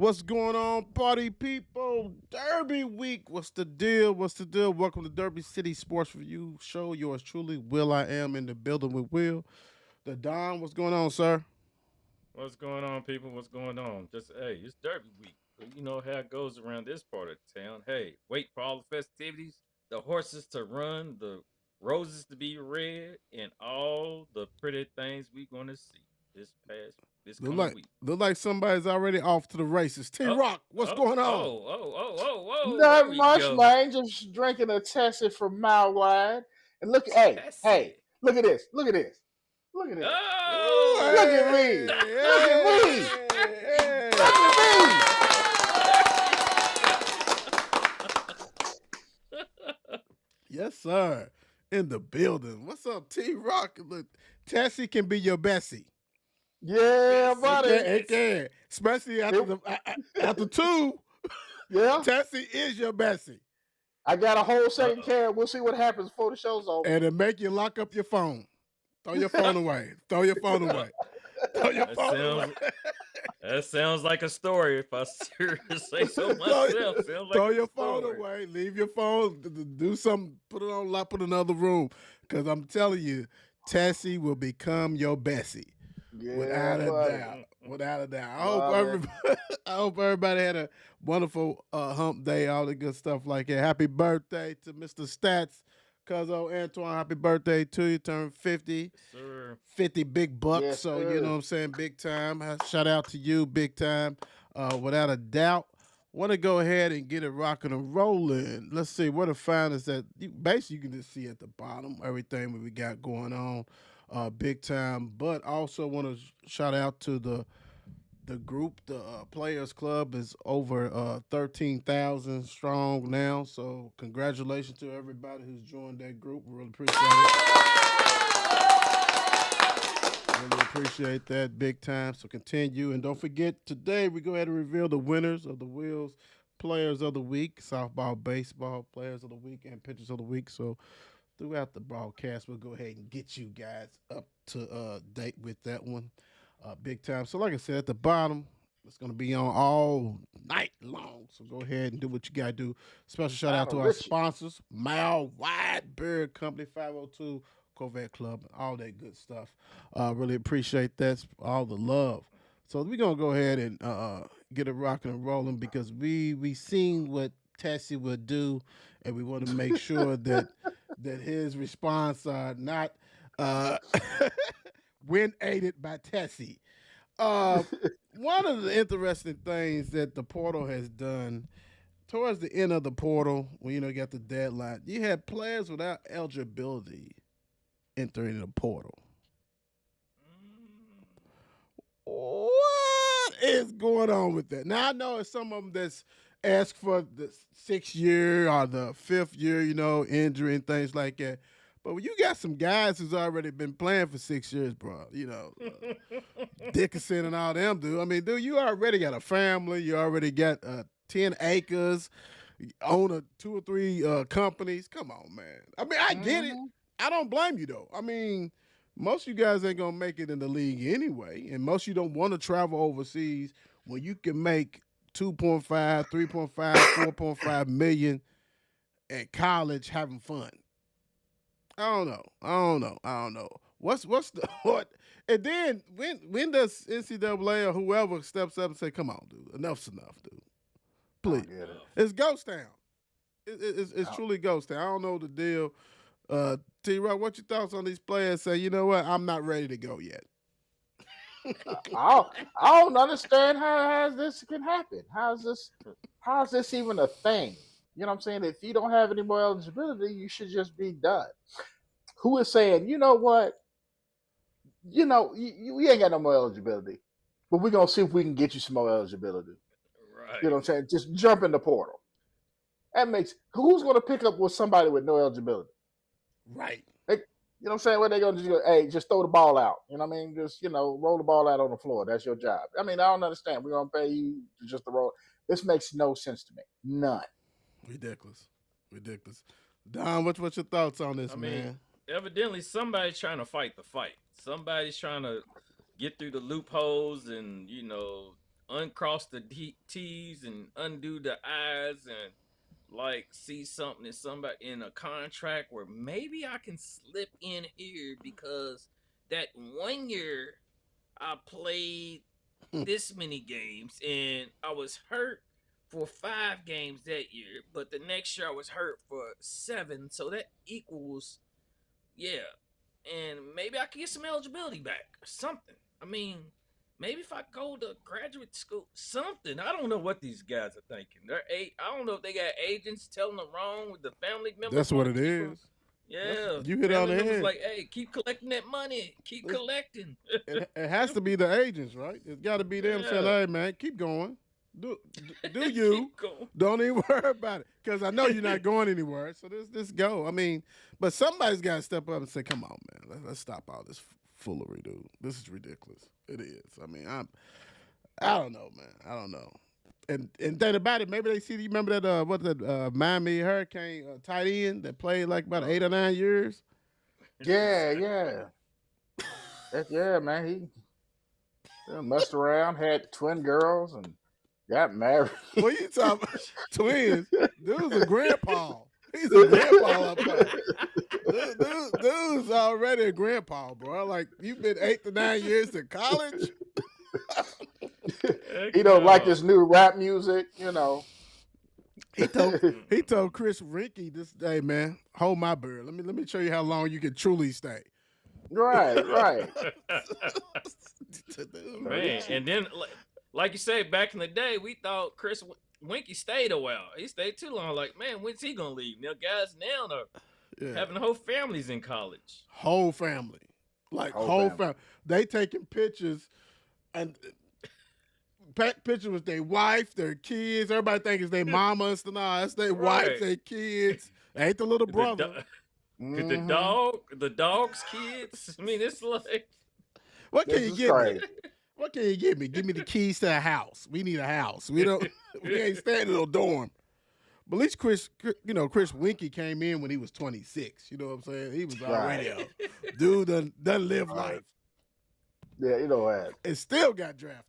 What's going on, party people? Derby week. What's the deal? What's the deal? Welcome to Derby City Sports Review Show. Yours truly, Will. I am in the building with Will. The Don. What's going on, sir? What's going on, people? What's going on? Just hey, it's Derby week. So you know how it goes around this part of town. Hey, wait for all the festivities, the horses to run, the roses to be red, and all the pretty things we're gonna see this Look coming like week. look like somebody's already off to the races. T Oh, Rock, what's oh, going on? oh, oh, oh, oh, oh, there Not we much, go. man. Just drinking a Tessie from Mile Wide. And look, hey, Tessie. look at this. Look at this. Look at this. Ooh, Look Oh, at hey, me. Look at me. he hey, Look got at me. it. yes, sir. In the building. What's up, T Rock? Look, Tessie can be your Bessie. Yeah, Yes, It he can, buddy. it is. can. Especially after It- the after two, yeah. Tessie is your Bessie. I got a whole Uh second oh. carry. We'll see what happens before the show's over. And it make you lock up your phone. Throw your phone away. Throw your phone Uh, away. Throw your that phone away. sounds that sounds like a story. If I say so throw, myself, sounds like throw it's a your phone story. away. Leave your phone. Do something. Put it on lock. Put another room. Because I'm telling you, Tessie will become your Bessie. Yeah, Without a buddy. doubt. Without a doubt. Buddy. I hope everybody had a wonderful hump day, all the good stuff like that. Happy birthday to Mr. Stats. Cuzzo Antoine, happy birthday to you. Turned 50. Yes, sir. 50 big bucks. Yes, So, you know what sir. I'm saying? Big time. Shout out to you, big time. Without a doubt. Want to go ahead and get it rocking and rolling. Let's see what to find is that basically you can just see at the bottom everything that we got going on, big time. But also want to shout out to the group. The Players Club is over 13,000 strong now. So congratulations to everybody who's joined that group. We really appreciate it. Really appreciate that big time. So continue. And don't forget, today we go ahead and reveal the winners of the Wheels Players of the Week, softball, baseball Players of the Week, and pitchers of the week. So throughout the broadcast, we'll go ahead and get you guys up to date with that one, big time. So like I said, at the bottom, it's going to be on all night long. So go ahead and do what you got to do. Special shout out to Lionel our Richie. sponsors, Mile Wide Bird Company, 502 Corvette Club, all that good stuff. Really appreciate that, all the love. So we're gonna go ahead and get it rocking and rolling because we seen what Tessie would do, and we want to make sure that his response are not uh, when aided by Tessie. Uh, One of the interesting things that the portal has done towards the end of the portal, when you got the deadline, you had players without eligibility entering the portal. Mm, What is going on with that? Now I know it's some of them that's asked for the 6 year or the 5th year, injury and things like that. But when you got some guys who's already been playing for 6 years, bro, Dickinson and all them, dude. I mean, dude, you already got a family. You already got 10 acres, you own a 2 or 3 companies. Come on, man. I mean, I get it. hmm I don't blame you, though. I mean, most of you guys ain't going to make it in the league anyway. And most of you don't want to travel overseas when you can make 2.5, 3.5, 4.5 million at college having fun. I don't know. I don't know. I don't know. What's the what? And then when does NCAA or whoever steps up and say, "Come on, dude, enough's enough, dude. I don't Please." get it. Enough. It's Ghost Town. It's I truly Ghost Town. I don't know the deal. T. Rock, what your thoughts on these players? Say, you know what? I'm not ready to go yet. I don't understand how this can happen. How's this even a thing? You know what I'm saying? If you don't have any more eligibility, you should just be done. Who is saying, you know what? We ain't got no more eligibility, but we're gonna see if we can get you some more eligibility. You know Right. what I'm saying? Just jump in the portal. That makes who's gonna pick up with somebody with no eligibility? Right. They, you know what I'm saying? What they gonna do? Hey, just throw the ball out. You know what I mean? Just roll the ball out on the floor. That's your job. I mean, I don't understand. We're gonna pay you just to roll. This makes no sense to me. None. Ridiculous. Ridiculous. Don, what's your thoughts on this, I mean, man? evidently somebody's trying to fight the fight. Somebody's trying to get through the loopholes and uncross the T's and undo the I's and like see something in somebody in a contract where maybe I can slip in here because that 1 year I played this many games and I was hurt for 5 games that year, but the next year I was hurt for 7, so that equals, yeah, and maybe I can get some eligibility back or something. I mean, maybe if I go to graduate school, something. I don't know what these guys are thinking. I don't know if they got agents telling them wrong with the family members. That's what it is. Yeah, you hit on family the members head. like, hey, keep collecting that money. Keep collecting. It has to be the agents, right? It's got to be them saying, Yeah. "Hey, man, keep going. Do you? Keep going. Don't even worry about it, because I know you're not going anywhere. So this go. I mean, but somebody's got to step up and say, "Come on, man, let's stop all this foolery, dude. This is ridiculous. It is. I mean, I don't know, man. I don't know." And think about it. Maybe they see. You remember that Miami Hurricane tight end that played like about 8 or 9 years? Yeah. Yeah, man. He messed around, had twin girls, and got married. Well, you talking about twins? Dude's a grandpa. He's a grandpa up there. Dude's already a grandpa, bro. Like, you've been 8 to 9 years in college. He don't like his new rap music, He told Chris Rinke this day, man, hold my bird. Let me show you how long you can truly stay. Right. Man, and then like you said, back in the day, we thought Chris Winky stayed a while. He stayed too long. Like, man, when's he gonna leave? Now guys now are having whole families in college. Whole family. Like whole family. They taking pictures and pictures with their wife, their kids. Everybody think it's their mama and stuff. Nah, that's their wife, their kids. Ain't the little brother. The dog's kids. I mean, it's like, what can you get me? What can you give me? Give me the keys to a house. We need a house. We ain't staying in no dorm. But at least Chris Winky came in when he was 26. You know what I'm saying? He was already a dude done live life. Yeah, what? And still got drafted.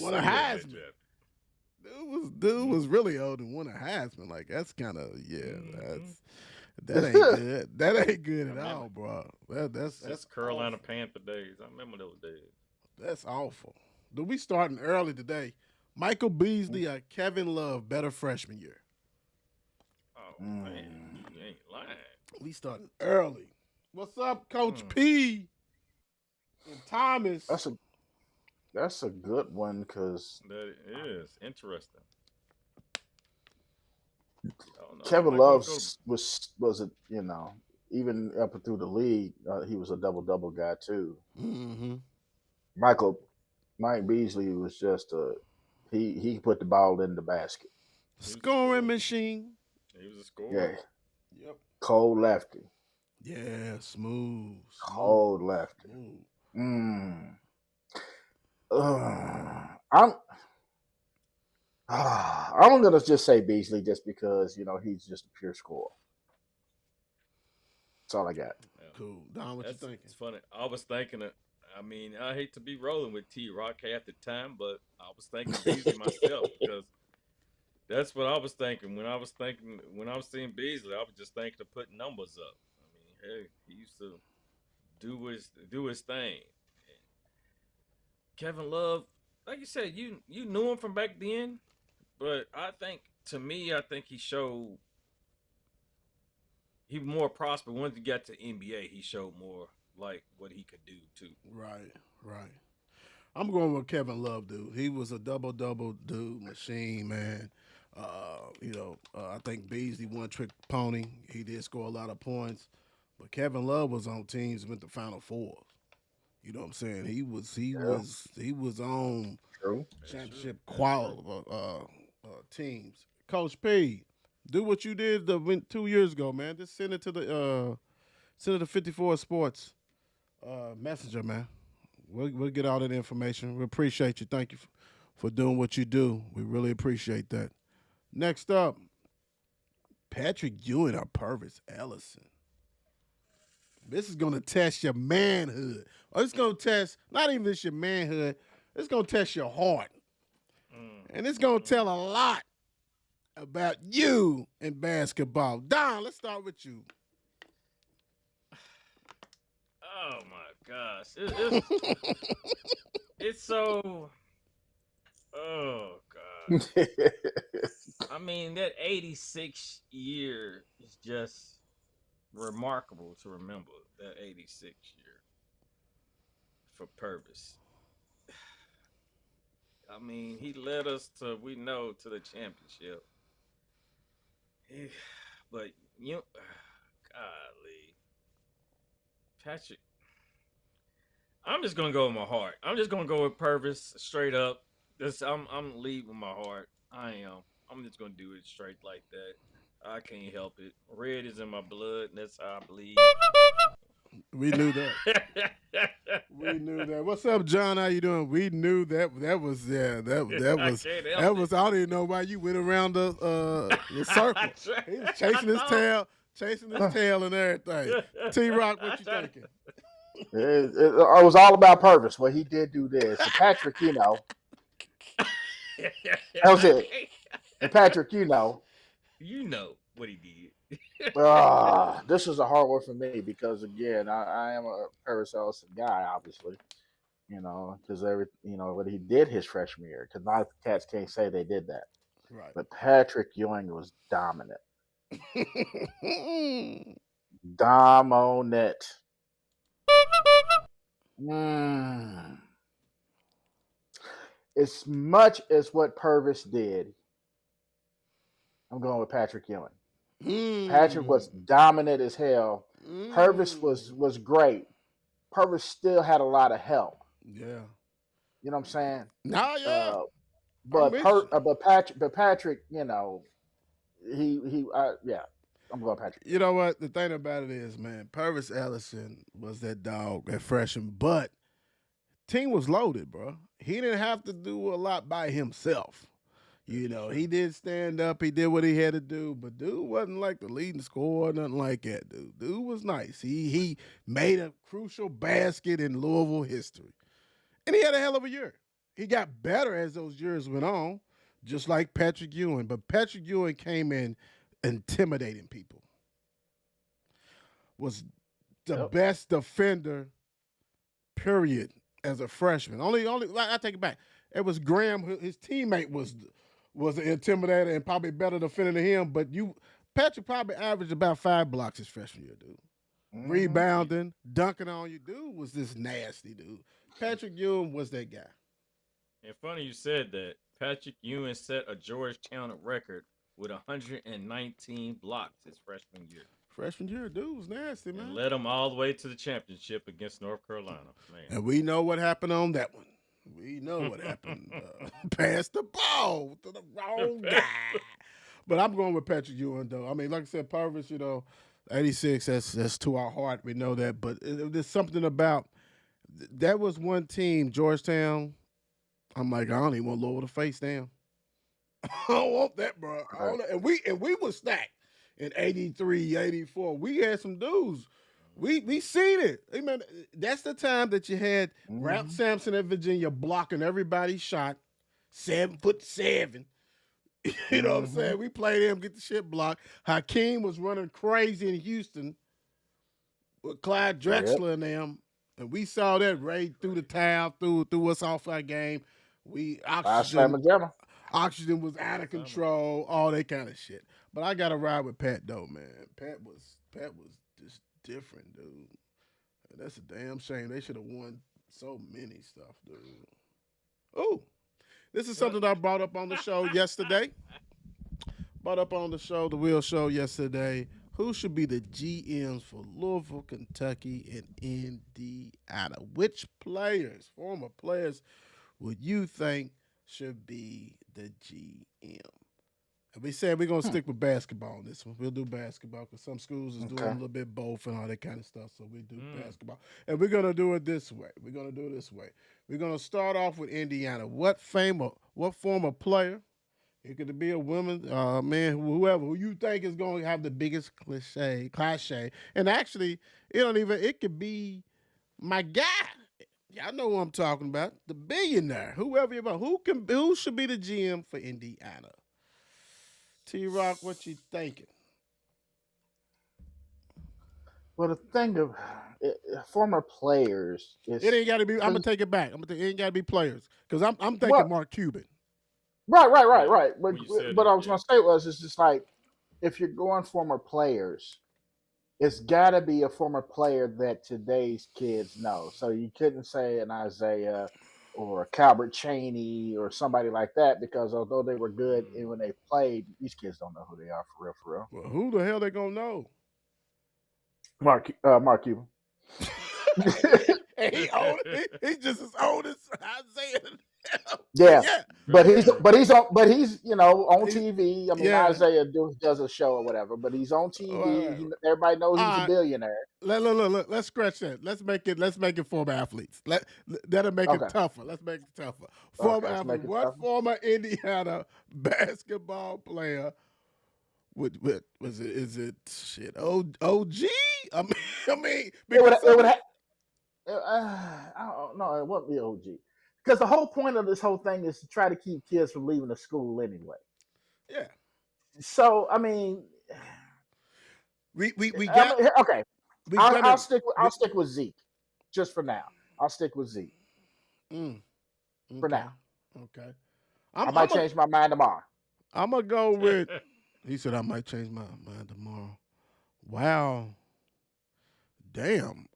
Won a Heisman. Dude was really old and won a Heisman. Like, that's kind of that ain't good. That ain't good at all, bro. That's Carolina Panther days. I remember those days. That's awful. Dude, we starting early today. Michael Beasley or Kevin Love better freshman year. Oh man, you ain't lying. We starting early. What's up, Coach P? And Thomas. That's a good one because that is interesting. Kevin Love was even up and through the league, he was a double too. Mm-hmm. Mike Beasley was just he put the ball in the basket. Scoring machine. He was a scorer. Yeah. Yep. Cold lefty. Yeah, smooth. Cold lefty. I'm gonna just say Beasley just because he's just a pure scorer. That's all I got. Yeah. Cool. Don, what you thinking? It's funny. I was thinking I hate to be rolling with T-Rock at the time, but I was thinking Beasley myself because that's what I was thinking. When I was seeing Beasley, I was just thinking of putting numbers up. I mean, hey, he used to do his thing. And Kevin Love, like you said, you knew him from back then, but I think he showed he was more prosperous. Once he got to NBA, he showed more like what he could do too. Right. I'm going with Kevin Love, dude. He was a double dude machine, man. I think Beasley one trick pony. He did score a lot of points, but Kevin Love was on teams with the Final Fours. You know what I'm saying? He was on championship quality teams. Coach P, do what you did 2 years ago, man. Just send it to the 54 Sports messenger, man. We'll get all that information. We appreciate you. Thank you for doing what you do. We really appreciate that. Next up, Patrick Ewing or Purvis Ellison. This is going to test your manhood. Or it's going to test not even just your manhood. It's gonna test your heart, and it's gonna tell a lot about you in basketball. Don, let's start with you. Oh my gosh, it's so. Oh god. I mean, that 86 year is just remarkable to remember. That 86 year for Purvis. I mean, he led us to the championship. But you, golly, Patrick. I'm just gonna go with my heart. I'm just gonna go with Purvis straight up. I'm leading with my heart. I am. I'm just gonna do it straight like that. I can't help it. Red is in my blood, and that's how I bleed. We knew that. We knew that. What's up, John? How you doing? We knew that. That was that was. I don't even know why you went around the circle. He was chasing his tail and everything. T-Rock, what you thinking? It was all about Purvis. Well, he did do this. And Patrick, that was it. And Patrick, you know what he did. This is a hard one for me because again, I am a Purvis Ellison guy, obviously. Because what he did his freshman year. Because a lot of cats can't say they did that. Right. But Patrick Ewing was dominant. Dominant. As much as what Purvis did, I'm going with Patrick Ewing. Patrick was dominant as hell. Purvis was great. Purvis still had a lot of help. Yeah. You know what I'm saying? No, yeah. But Patrick, I'm going Patrick. You know what? The thing about it is, man, Purvis Ellison was that dog at freshman, but team was loaded, bro. He didn't have to do a lot by himself. He did stand up. He did what he had to do, but dude wasn't like the leading scorer, nothing like that, dude. Dude was nice. He made a crucial basket in Louisville history, and he had a hell of a year. He got better as those years went on, just like Patrick Ewing. But Patrick Ewing came in intimidating people. Was the best defender, period, as a freshman. Only I take it back. It was Graham. His teammate was an intimidator and probably better defender than him. But Patrick probably averaged about 5 blocks his freshman year, dude. Mm-hmm. Rebounding, dunking on you. Dude was this nasty, dude. Patrick Ewing was that guy. And funny you said that. Patrick Ewing set a Georgetown record with 119 blocks his freshman year. Freshman year, dude was nasty, man. And led them all the way to the championship against North Carolina, man. And we know what happened on that one. We know what happened. Passed the ball to the wrong guy. But I'm going with Patrick Ewing, though. I mean, like I said, Purvis, 86, that's to our heart. We know that. But there's something about that was one team, Georgetown. I'm like, I don't even want to lower the face down. I don't want that, bro. And we were stacked in 83, 84. We had some dudes. We seen it. I mean, that's the time that you had Ralph Sampson at Virginia blocking everybody's shot, 7'7". You know what I'm saying? We played him, get the shit blocked. Hakeem was running crazy in Houston with Clyde Drexler and them. And we saw that raid through the town, threw us off our game. Oxygen was out of control, all that kind of shit. But I gotta ride with Pat though, man. Pat was just different, dude. And that's a damn shame. They should have won so many stuff, dude. Oh, this is something I brought up on the show yesterday. The Will Show yesterday. Who should be the GMs for Louisville, Kentucky, and Indiana? Which players, former players, would you think should be the GM? And we said we're going to stick with basketball on this one. We'll do basketball because some schools is doing a little bit both and all that kind of stuff. So we do basketball. And we're going to do it this way. We're going to start off with Indiana. What former player, it could be a woman, man, whoever, who you think is going to have the biggest cliche. And actually, it could be my guy. Y'all know who I'm talking about. The billionaire. Whoever you about. Who should be the GM for Indiana? T Rock, what you thinking? Well, the thing of former players It is ain't gotta be, I'm gonna because take it back. It ain't gotta be players. Because I'm thinking what Mark Cuban. right. Yeah. But When you said what that, I was yeah. gonna say was it's just like if you're going former players, it's got to be a former player that today's kids know. So you couldn't say an Isaiah or a Calbert Cheney or somebody like that because although they were good and when they played, these kids don't know who they are for real. For real. Well, who the hell they gonna know? Mark Cuban. And he's just as old as Isaiah. But Yeah, yeah, but but he's yeah, he's on he's, TV. I mean yeah. Isaiah does a show or whatever, but he's on All TV. right. Everybody knows he's a All right. billionaire. Let's scratch that. Let's make it former athletes. That'll make it Okay, tougher. Let's make it tougher. okay, Former let's athlete. make it What tough. former Indiana basketball player would was it? Is it shit? OG? I mean, It would because it some would of the, ha- I don't know. It wouldn't be OG because the whole point of this whole thing is to try to keep kids from leaving the school anyway. yeah, So I mean, we got okay. we I'll, gonna I'll stick. we, I'll stick with Zeke just for now. I'll stick with Zeke mm, for okay, now. okay. I I'm might I'm a change my mind tomorrow. I'm gonna go with. He said I might change my mind tomorrow. Wow. Damn.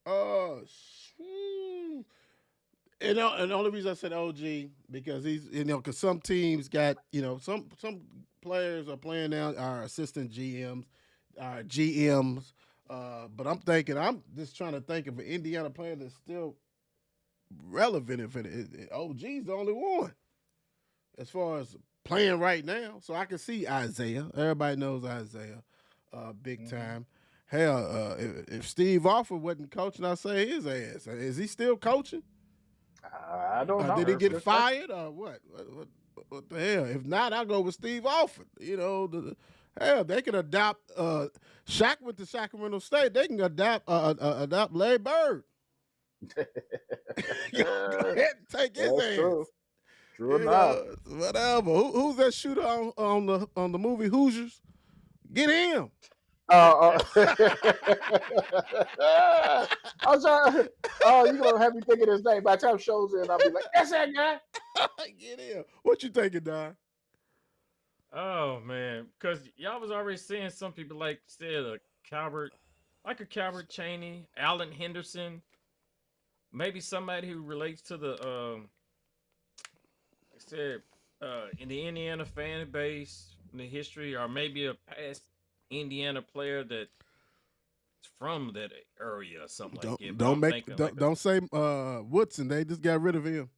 And the only reason I said OG because he's because some teams got some players are playing now are assistant GMs, GMs. But I'm just trying to think of an Indiana player that's still relevant. If OG's the only one as far as playing right now, so I can see Isaiah. Everybody knows Isaiah, big Hmm. time. Hell, if Steve Alford wasn't coaching, I'd say his ass. Is he still coaching? I don't know. Did he That's a get good question. fired or what? What the hell? If not, I'll go with Steve Alford. Hell, they can adopt. Shaq went to Sacramento State. They can adopt Larry Bird. Go ahead and take his That's true. ass. True enough. Whatever. Who's that shooter on the movie Hoosiers? Get him. I was trying. Oh, you gonna have me thinking his name. By the time show's in, I'll be like, "That's that guy." Get him. What you thinking, Don? Oh man, because y'all was already saying some people like said Calvert, like a Calvert Cheney, Allen Henderson, maybe somebody who relates to the like I said in the Indiana fan base, in the history, or maybe a past Indiana player that's from that area or something like that. But I'm thinking like a Don't say Woodson. They just got rid of him.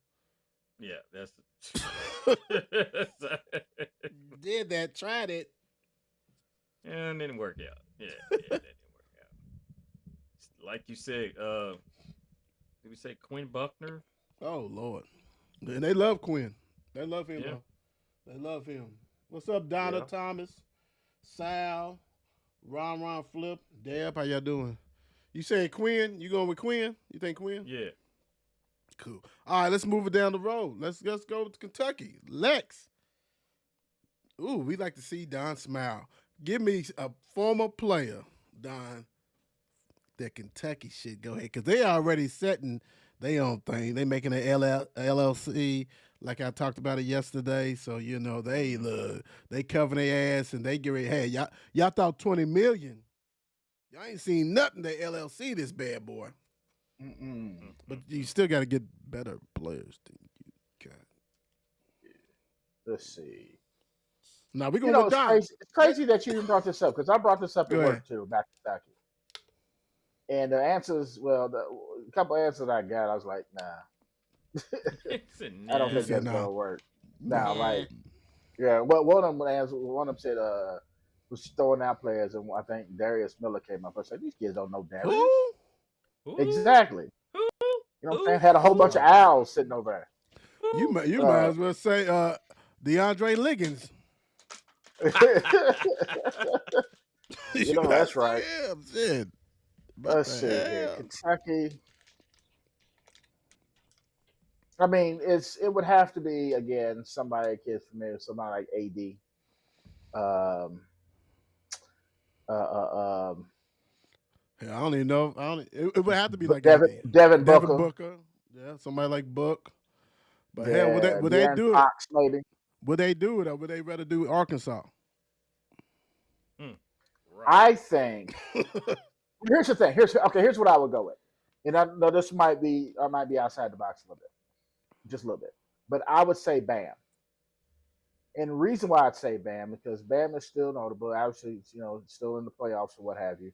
yeah, that's Did that? Tried it. yeah, it didn't work out. Yeah, that didn't work out. Like you said, did we say Quinn Buckner? Oh Lord. And they love Quinn. They love him. Yeah, They love him. What's up, Donna yeah. Thomas, Sal, Ron Flip, Deb? How y'all doing? You saying Quinn? You going with Quinn? You think Quinn? Yeah. Cool. All right, let's move it down the road. Let's go to Kentucky. Lex. Ooh, we like to see Don smile. Give me a former player, Don, that Kentucky shit go ahead. Because they already setting their own thing. They making an LLC, like I talked about it yesterday. So, they cover their ass and they get ready. Hey, y'all thought 20 million. Y'all ain't seen nothing that LLC this bad boy. Mm-mm. But you still got to get better players than you got. Let's see. Now we're You going know, with it's Don. crazy. It's crazy that you even brought this up because I brought this up Go at ahead. work too, back to Kentucky. And the answers, well, a couple of answers I got, I was like, nah, It's a I don't He think nah. said that's gonna no. work. Nah, No. like, yeah. Well, one of them answered. One of them said, was throwing out players, and I think Darius Miller came up. I said, these kids don't know Darius. Who? Who? Exactly. Who? You know what I'm Who? saying? Had a whole bunch of owls sitting over You Who? might there. as well say DeAndre Liggins. You know, that's right. Yeah, shit. What Let's the see here. hell? Kentucky. I mean, it would have to be again somebody kids familiar, somebody like AD. Um, um, Yeah, I don't even know. It would have to be like Devin AD. Devin Devin Booker, Booker. Yeah, somebody like Book. But hell, yeah, would they De'Aaron do it? Fox, maybe. Would they do it, or would they rather do Arkansas? Hmm. Right. I think here's the thing. Here's what I would go with. And I know this I might be outside the box a little bit, just a little bit. But I would say Bam. And the reason why I'd say Bam because Bam is still notable. Obviously, still in the playoffs or what have you.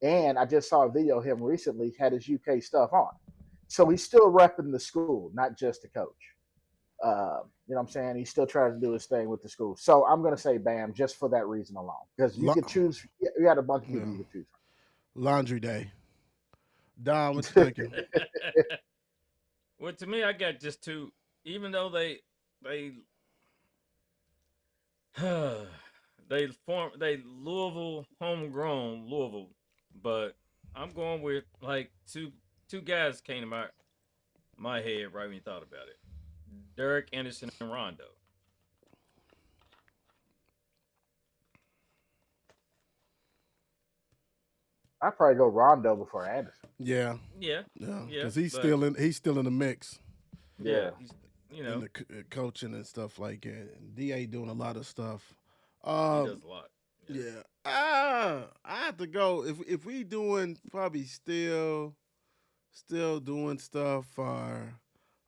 And I just saw a video of him recently had his UK stuff on, so he's still repping the school, not just the coach. You know what I'm saying? He's still trying to do his thing with the school. So I'm going to say Bam just for that reason alone. Because you could choose, you had a bunch of people you could choose from. Laundry day. Don, what you thinking? Well, to me, I got just two. Even though they they Louisville homegrown Louisville, but I'm going with like two guys came to my head right when you thought about it. Derek Anderson and Rondo. I'd probably go Rondo before Anderson. Yeah, because he's still in the mix. Yeah, he's in the coaching and stuff like that. And Da doing a lot of stuff. he does a lot. Yeah. I have to go if we doing probably still doing stuff for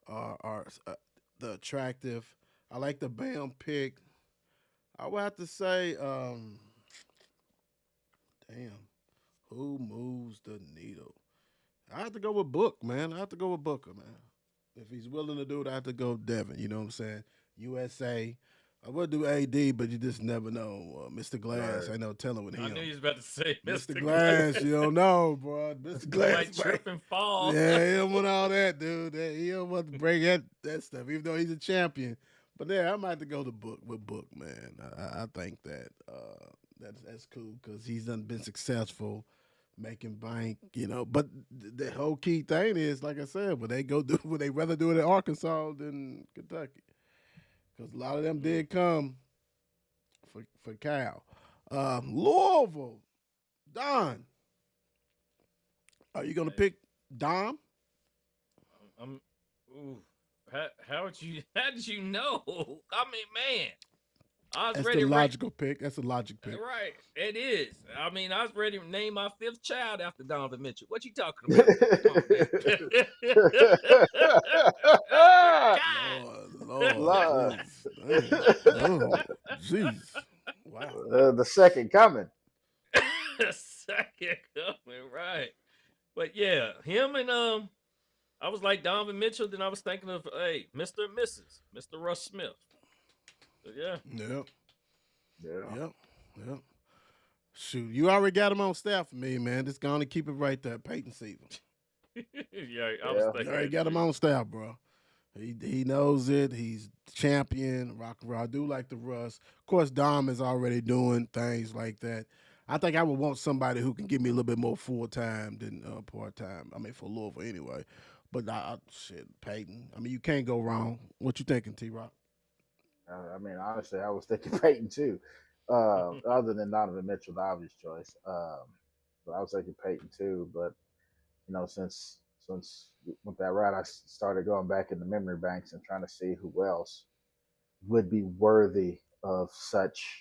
the attractive. I like the Bam pick. I would have to say, damn, who moves the needle? I have to go with Book, man. I have to go with Booker, man. If he's willing to do it, I have to go Devin. You know what I'm saying? USA. I would do AD, but you just never know. Mr. Glass, Right. ain't no telling with him. I knew you was about to say Mr. Glass, you don't know, bro. Mr. Glass might trip and fall. Yeah, he don't want all that, dude. He don't want to bring that stuff, even though he's a champion. But yeah, I might have to go to Book with Book, man. I think that that's cool because he's done been successful making bank, But the whole key thing is, like I said, would they rather do it in Arkansas than Kentucky? Because a lot of them did come for Cal. Louisville, Don. Are you gonna pick Dom? How did you know? I mean, man, I was That's ready. the logical pick. That's a logic pick. Right, it is. I mean, I was ready to name my fifth child after Donovan Mitchell. What you talking about? Lord. Jeez. Wow. The second coming. Second coming, right? But yeah, him and I was like Donovan Mitchell. Then I was thinking of Mr. and Mrs. Mr. Russ Smith. But yeah. Yep. Shoot, you already got him on staff for me, man. Just gonna keep it right there, Peyton Seaver. Yeah, I was thinking. You already got him on staff, bro. He knows it. He's champion. Rock and roll. I do like the Russ. Of course, Dom is already doing things like that. I think I would want somebody who can give me a little bit more full time than part time. I mean, for Louisville anyway. But Peyton. I mean, you can't go wrong. What you thinking, T-Rock? I mean, honestly, I was thinking Peyton too. Other than Donovan Mitchell, the obvious choice. But I was thinking Peyton too. But since with that route, I started going back in the memory banks and trying to see who else would be worthy of such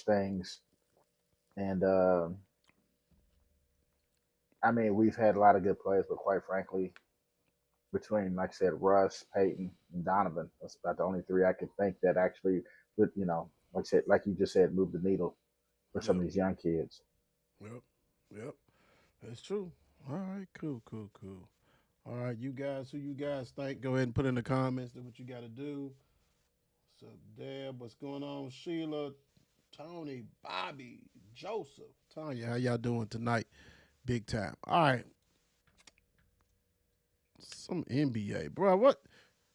things. And I mean, we've had a lot of good players, but quite frankly, between, like I said, Russ, Peyton, and Donovan, that's about the only three I can think that actually would, like I said, like you just said, move the needle for some of these young kids. Yep. That's true. All right, cool. All right, who you guys think? Go ahead and put in the comments what you got to do. So, Deb, what's going on? Sheila, Tony, Bobby, Joseph, Tanya, how y'all doing tonight? Big time. All right. Some NBA, bro. What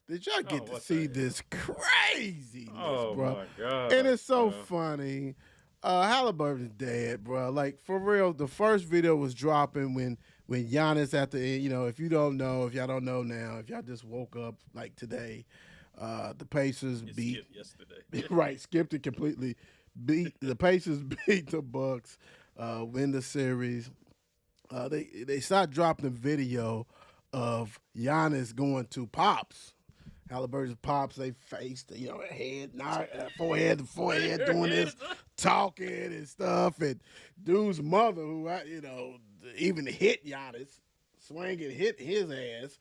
did y'all get to see this craziness, bro? My God! And it's so funny. Halliburton's dead, bro. Like for real, the first video was dropping when Giannis at the end. If you don't know, if y'all don't know now, if y'all just woke up like today, the Pacers It beat skipped yesterday. right, skipped it completely. Beat the Pacers beat the Bucks, win the series. They started dropping the video of Giannis going to Pops. Halliburton's Pops, they faced, head, forehead to forehead, There doing it this, is. talking and stuff. And dude's mother, who, even hit Giannis, swinging, hit his ass,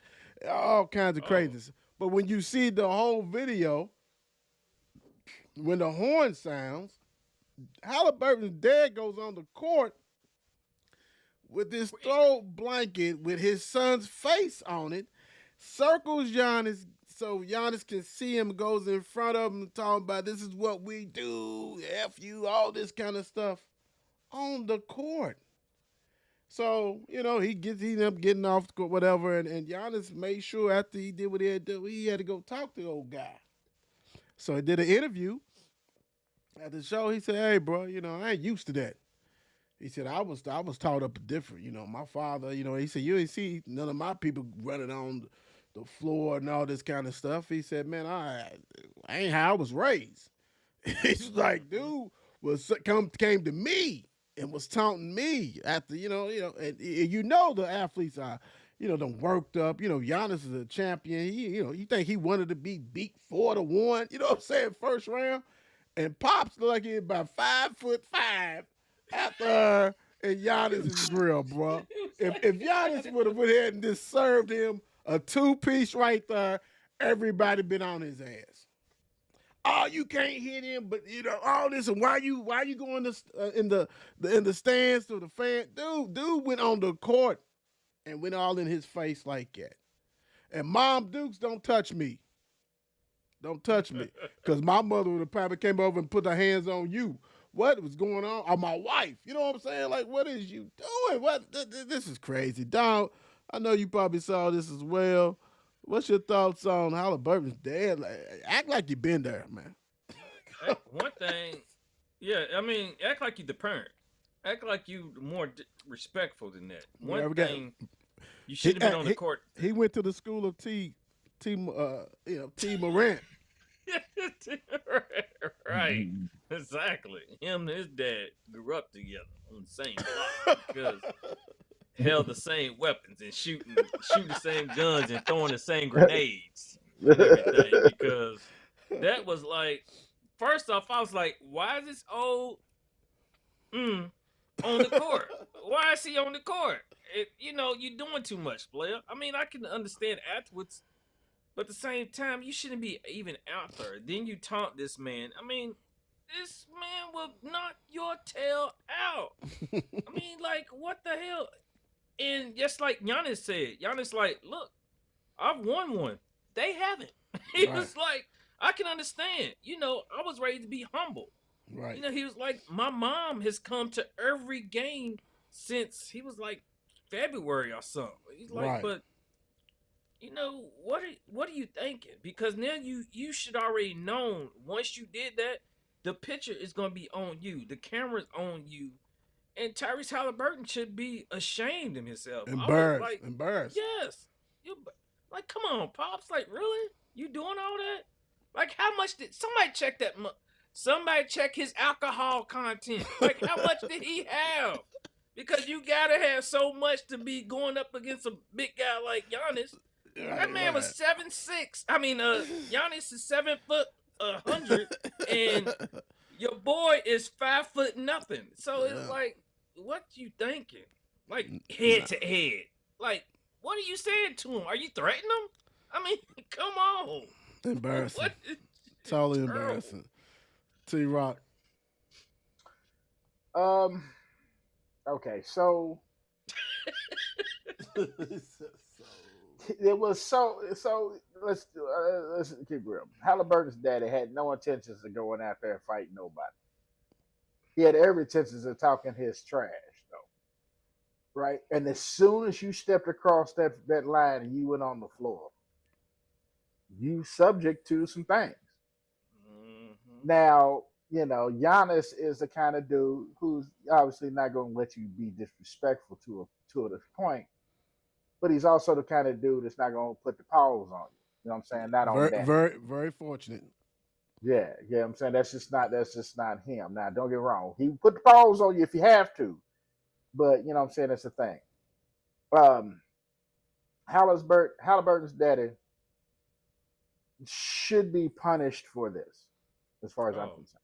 all kinds of Oh, craziness. But when you see the whole video, when the horn sounds, Halliburton's dad goes on the court with this quick. throw blanket with his son's face on it, circles Giannis so Giannis can see him, goes in front of him talking about this is what we do, F you, all this kind of stuff on the court. So, he ended up getting off the court, whatever, and Giannis made sure after he did what he had to do, he had to go talk to the old guy. So he did an interview at the show. He said, hey, bro, I ain't used to that. He said, I was taught up different. My father, he said, you ain't see none of my people running on the floor and all this kind of stuff. He said, man, I ain't how I was raised. He's like, Mhm. dude came to me and was taunting me after, and the athletes are, them worked up. Giannis is a champion. You think he wanted to be beat 4-1, you know what I'm saying, first round? And Pops looked like he about 5'5" after and Giannis is grill, bro. It was If Giannis would have went ahead and just served him a two-piece right there, everybody been on his ass. Oh, you can't hit him, but all this, and why you going in the stands to the fan? Dude went on the court and went all in his face like that. And Mom Dukes, don't touch me. Don't touch me. Because my mother would have probably came over and put her hands on you. What was going on? Or my wife. You know what I'm saying? Like, what is you doing? This is crazy. Don, I know you probably saw this as well. What's your thoughts on Halliburton's dad? Act like you been there, man. One thing, yeah, I mean, act like you the parent. Act like you more respectful than that. Yeah, One we got, thing, you he, should have been on the he, court. he went to the school of T Morant. Right, exactly. Him and his dad grew up together on the same block because held the same weapons and shooting the same guns and throwing the same grenades and everything. Because that was like, first off, I was like, why is this old on the court? Why is he on the court? You're doing too much, player. I mean, I can understand afterwards, but at the same time, you shouldn't be even out there. Then you taunt this man. I mean, this man will knock your tail out. I mean, like, what the hell? And just like Giannis said, Giannis like, look, I've won one. They haven't. He Right. was like, I can understand. I was ready to be humble. Right. He was like, my mom has come to every game since he was like February or something. He's like, Right. but what are you thinking? Because now you should already known once you did that, the picture is gonna be on you, the camera's on you, and Tyrese Halliburton should be ashamed of himself. I was Embarrassed. like, Embarrassed. yes, you like, come on, pops, like, really? You doing all that? Like, how much did somebody check that? Somebody check his alcohol content. Like, how much did he have? Because you gotta have so much to be going up against a big guy like Giannis. That man was 7'6". I mean, Giannis is 7'100", and your boy is 5' nothing. So it's Yeah. like, what you thinking? Like, head to head. Like, what are you saying to him? Are you threatening him? I mean, come on. Embarrassing. What? Totally Terrible. embarrassing. T Rock. Okay, so it was so let's keep real. Halliburton's daddy had no intentions of going out there and fighting nobody. He had every intentions of talking his trash, though. Right? And as soon as you stepped across that line and you went on the floor, you subject to some things. Mhm. Now, Giannis is the kind of dude who's obviously not going to let you be disrespectful to a point, but he's also the kind of dude that's not going to put the paws on you. You know what I'm saying? Not on Very, that. very, very fortunate. Yeah, yeah. I'm saying that's just not him. Now, don't get me wrong. He put the paws on you if you have to, but you know what I'm saying, that's the thing. Um, Halliburton's daddy should be punished for this, as far as I'm Oh, concerned.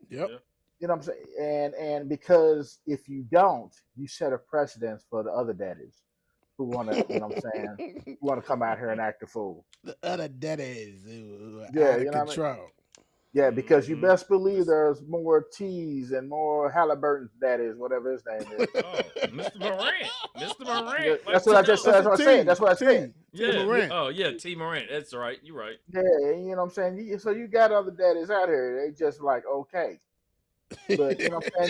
Yep. yeah. You know what I'm saying? And because if you don't, you set a precedence for the other daddies who want to, you know what I'm saying, who want to come out here and act a fool. The other daddies who are Yeah, out you of know what I mean? control. Yeah, because you Mm-hmm. best believe there's more T's and more Halliburton's daddies, whatever his name is. Oh, Mr. Morant. Mr. Morant. Yeah, Like that's what I we just know. said. That's what I said. T. That's what I said. T. Yeah. Morant. Oh, yeah. T. Morant. That's right. You're right. Yeah, you know what I'm saying? So you got other daddies out here. They just like, okay. But you know what I'm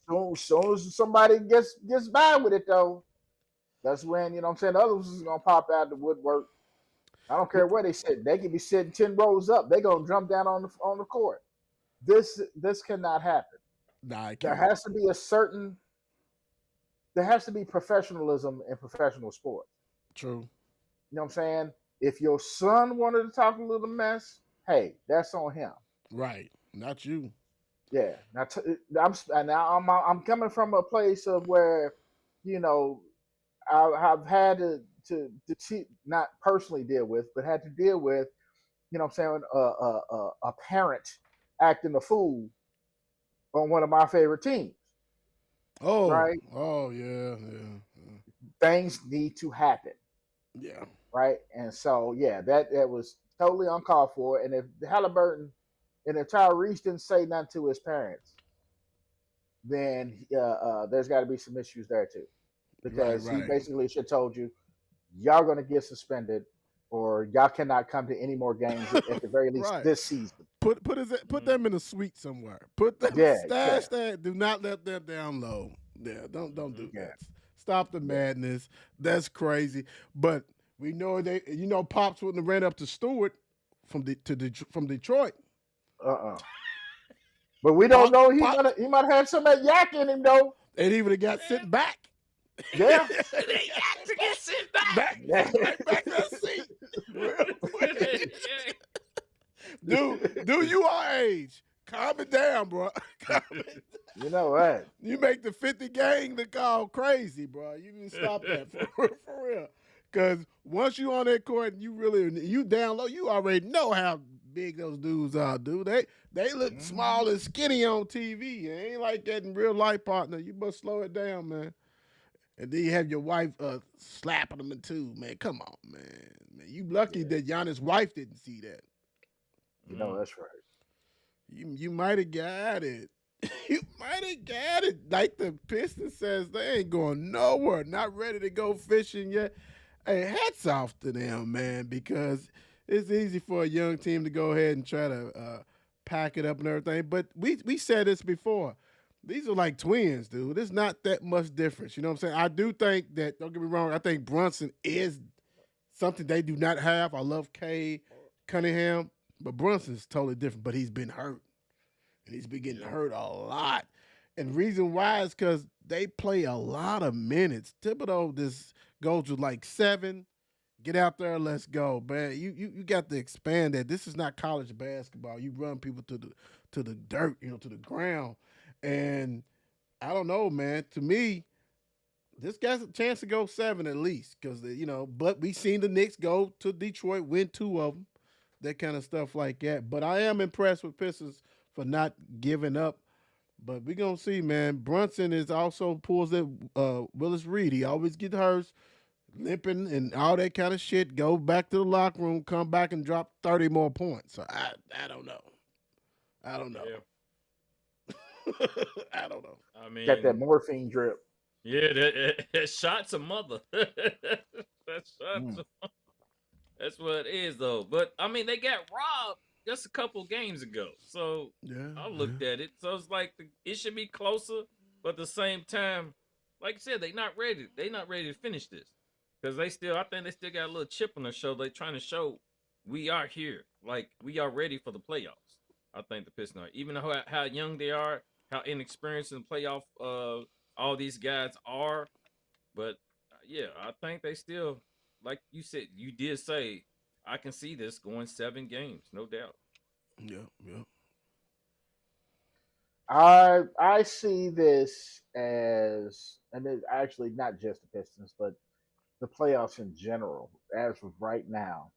saying? Soon as somebody gets by with it though, that's when, you know what I'm saying, the others is gonna pop out the woodwork. I don't care where they sit. They can be sitting 10 rows up. They're gonna jump down on the court. This cannot happen. Nah, I There can't. has to be professionalism in professional sports. True. You know what I'm saying? If your son wanted to talk a little mess, hey, that's on him. Right. Not you. Yeah. I'm coming from a place of where, you know, I've had to not personally deal with, but had to deal with, you know what I'm saying, a parent acting a fool on one of my favorite teams. Oh. Right? Oh yeah. Yeah. Things need to happen. Yeah. Right? And so yeah, that was totally uncalled for. And if Halliburton and if Tyrese didn't say nothing to his parents, then there's got to be some issues there too, because he Right. basically should have told you, y'all going to get suspended, or y'all cannot come to any more games at the very least Right. this season. Put them in a suite somewhere. Put them stash that. Do not let them down low. Yeah, don't do Yeah. that. Stop the madness. That's crazy. But we know Pops wouldn't have ran up to Stewart from Detroit. But we don't know. He Pop- might have had some of that yak in him though. And he would have got sent back. Yeah. They got to get sent back. Back to the seat. Real quick. Dude, you our age. Calm it down, bro. Calm it. You know what? You make the 50 gang look all crazy, bro. You need to stop that for real. Because once you on that court and you down low, you already know how big those dudes are, dude. They look small and skinny on TV. It ain't like that in real life, partner. You must slow it down, man. And then you have your wife slapping them too, man. Come on, man. You lucky that Giannis' wife didn't see that. You know that's right. You might have got it. You might have got it. Like the Pistons says, they ain't going nowhere. Not ready to go fishing yet. Hey, hats off to them, man, because it's easy for a young team to go ahead and try to pack it up and everything. But we said this before. These are like twins, dude. It's not that much difference. You know what I'm saying? I do think that, don't get me wrong, I think Brunson is something they do not have. I love Cade Cunningham, but Brunson's totally different. But he's been hurt. And he's been getting hurt a lot. And the reason why is because they play a lot of minutes. Thibodeau just goes with like 7. Get out there, let's go, man. You got to expand that. This is not college basketball. You run people to the dirt, to the ground. And I don't know, man. To me, this guy's a chance to go 7 at least, because but we seen the Knicks go to Detroit, win 2 of them, that kind of stuff like that. But I am impressed with Pistons for not giving up. But we're going to see, man. Brunson is also pulls that Willis Reed. He always gets hurt, limping and all that kind of shit. Go back to the locker room, come back and drop 30 more points. So I don't know. I don't know. Yeah. I don't know. I mean, Got that morphine drip. Yeah, that shot's a mother. That shot's a mother. That's what it is, though. But I mean, they got robbed just a couple games ago. So I looked at it. So it's like it should be closer, but at the same time, like I said, they're not ready. They're not ready to finish this, because I think they still got a little chip on their shoulder. They're trying to show we are here, like we are ready for the playoffs. I think the Pistons are. Even how young they are, how inexperienced in playoff all these guys are, but yeah, I think they still, like you said, you did say, I can see this going 7 games, no doubt. Yeah, yeah. I see this as, and it's actually not just the Pistons, but the playoffs in general. As of right now,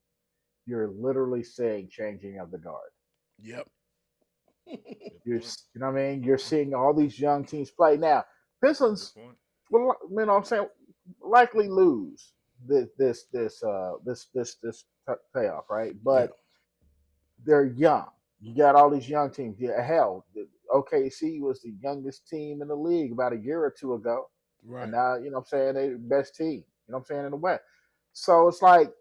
you're literally seeing changing of the guard. Yep. Good You're, point. you know what I mean? You're seeing all these young teams play now. Good Pistons, point. well, you know what I'm saying, likely lose this playoff, right? Yeah. But they're young. You got all these young teams. Yeah, hell, OKC was the youngest team in the league about a year or two ago, and Right. now you know what I'm saying they the best team. You know what I'm saying in the West. So it's like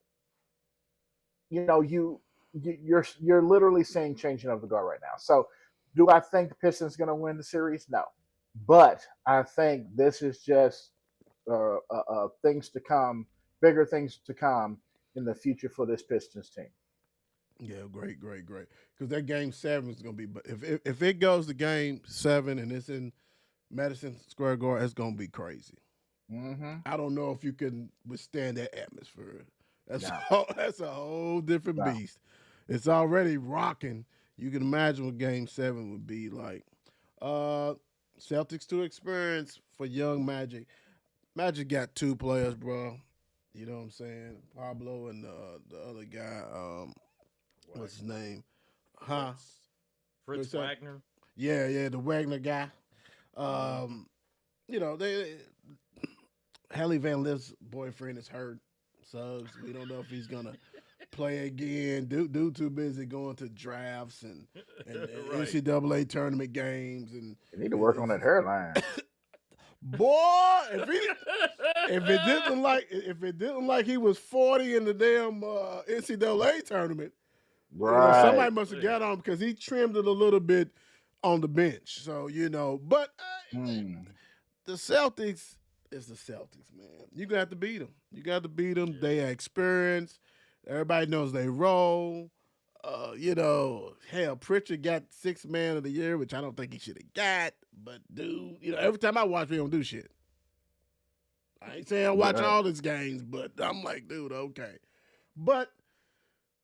you know you're literally saying changing of the guard right now. So do I think the Pistons going to win the series? No, but I think this is just things to come, bigger things to come in the future for this Pistons team. Yeah, great, great, great. Because that game 7 is gonna be. But if it goes to game 7 and it's in Madison Square Garden, it's gonna be crazy. Mm-hmm. I don't know if you can withstand that atmosphere. No, That's a whole different no. beast. It's already rocking. You can imagine what Game 7 would be like. Uh, Celtics to experience for young Magic. Magic got 2 players, bro. You know what I'm saying? Pablo and the other guy. What's his Wagner. name? Huh? Fritz. What's Fritz that? Wagner. Yeah, yeah, the Wagner guy. Mm-hmm. Um, you know, they Hallie Van Lift's boyfriend is hurt. Suggs. We don't know if he's gonna play again. Dude too busy going to drafts and Right. NCAA tournament games You need to work on that hairline. boy, if it didn't like he was 40 in the damn NCAA tournament, you know, Right. somebody must have got on him because he trimmed it a little bit on the bench. So you know, but Hmm. the Celtics is the Celtics, man. You got to beat them. You got to beat them. Yeah. They are experienced. Everybody knows they roll. You know, hell, Pritchard got 6th man of the year, which I don't think he should have got. But dude, you know, every time I watch, we don't do shit. I ain't saying I watch Right. all these games, but I'm like, dude, okay. But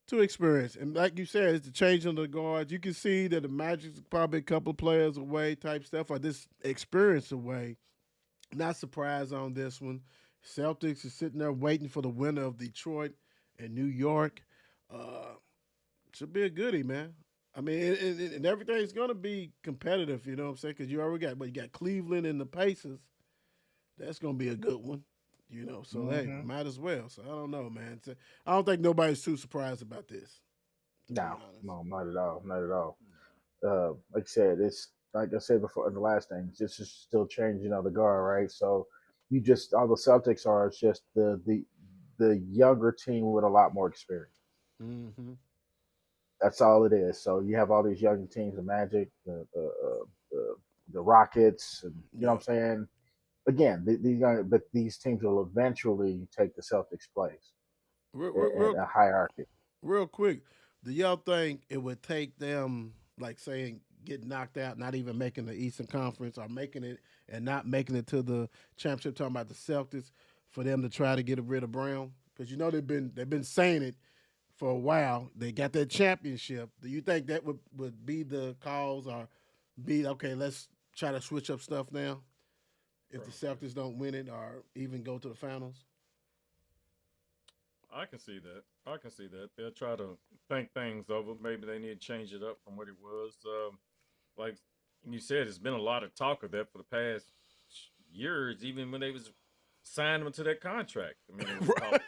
to experience, and like you said, it's the change of the guards. You can see that the Magic's probably a couple of players away, type stuff, or this experience away. Not surprised on this one. Celtics is sitting there waiting for the winner of Detroit and New York. Uh, should be a goodie, man. I mean, and everything's gonna be competitive. You know what I'm saying? Because you already got, but you got Cleveland and the Pacers. That's gonna be a good one. You know, so hey, Mm-hmm. might as well. So I don't know, man. I don't think nobody's too surprised about this, to be No, honest. no, not at all. Not at all. Like I said, it's like I said before in the last thing. This is still changing of the guard, right? So you just all the Celtics are it's just the younger team with a lot more experience. Mm-hmm. That's all it is. So you have all these young teams, the Magic, the Rockets, and you know what Yeah. I'm saying. Again, but these teams will eventually take the Celtics' place Real, real, in real, a hierarchy. real quick, do y'all think it would take them, like saying, get knocked out, not even making the Eastern Conference, or making it and not making it to the championship? Talking about the Celtics, for them to try to get rid of Brown, because you know they've been saying it for a while. They got that championship. Do you think that would be the cause, or be okay? Let's try to switch up stuff now if the Probably. Celtics don't win it or even go to the finals. I can see that. I can see that. They'll try to think things over. Maybe they need to change it up from what it was. Like you said, it's been a lot of talk of that for the past years, even when they was signing them to that contract. I mean, it was talk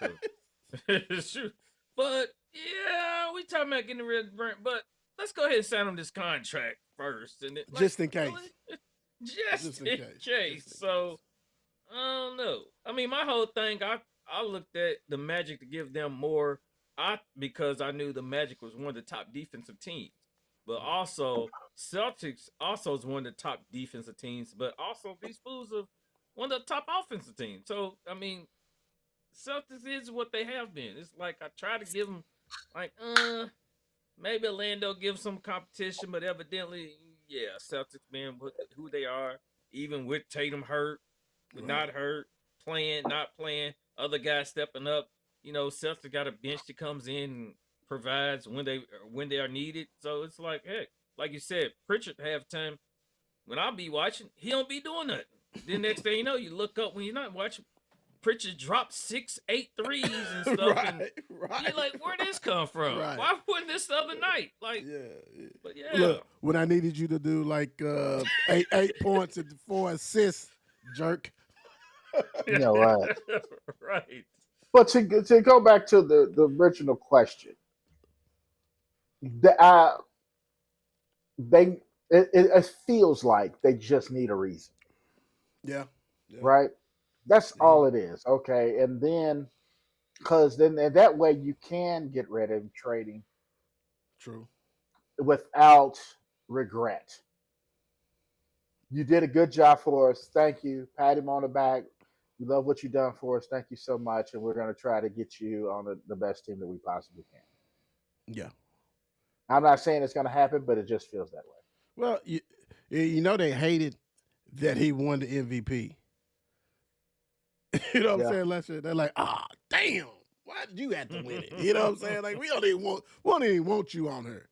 Right. to shoot. But yeah, we talking about getting rid of Brent, but let's go ahead and sign him this contract first. And it like Just in case. really? Just Just in in case. case. Just in So case. I don't know. I mean, my whole thing, I looked at the Magic to give them more. Because I knew the Magic was one of the top defensive teams, but also Celtics also is one of the top defensive teams. But also these fools are one of the top offensive teams. So I mean, Celtics is what they have been. It's like I try to give them like maybe Orlando gives some competition, but evidently, yeah, Celtics being who they are, even with Tatum hurt, with Right. not hurt, playing, not playing, other guys stepping up. Celtics got a bench that comes in and provides when they are needed. So it's like, heck, like you said, Pritchard halftime. When I be watching, he don't be doing nothing. Then next thing you know, you look up when you're not watching. Pritchard dropped 6, 8 threes and stuff, and Right. Right. you're like, where'd this come from? Right. Why wasn't this the other night? Like, Yeah. but yeah, Look, when I needed you to do like 8 points and 4 assists, jerk. You know, right. right. But to go back to the original question, the, they it feels like they just need a reason, Yeah. Yeah. right? That's Yeah. all it is. Okay, and then because then and that way you can get rid of trading True. without regret. You did a good job for us. Thank you. Pat him on the back. We love what you've done for us. Thank you so much. And we're going to try to get you on the best team that we possibly can. Yeah. I'm not saying it's going to happen, but it just feels that way. Well, you know they hated that he won the MVP. You know what I'm saying? Last year, they're like, damn, why did you have to win it? You know what I'm saying? Like we don't even want you on here.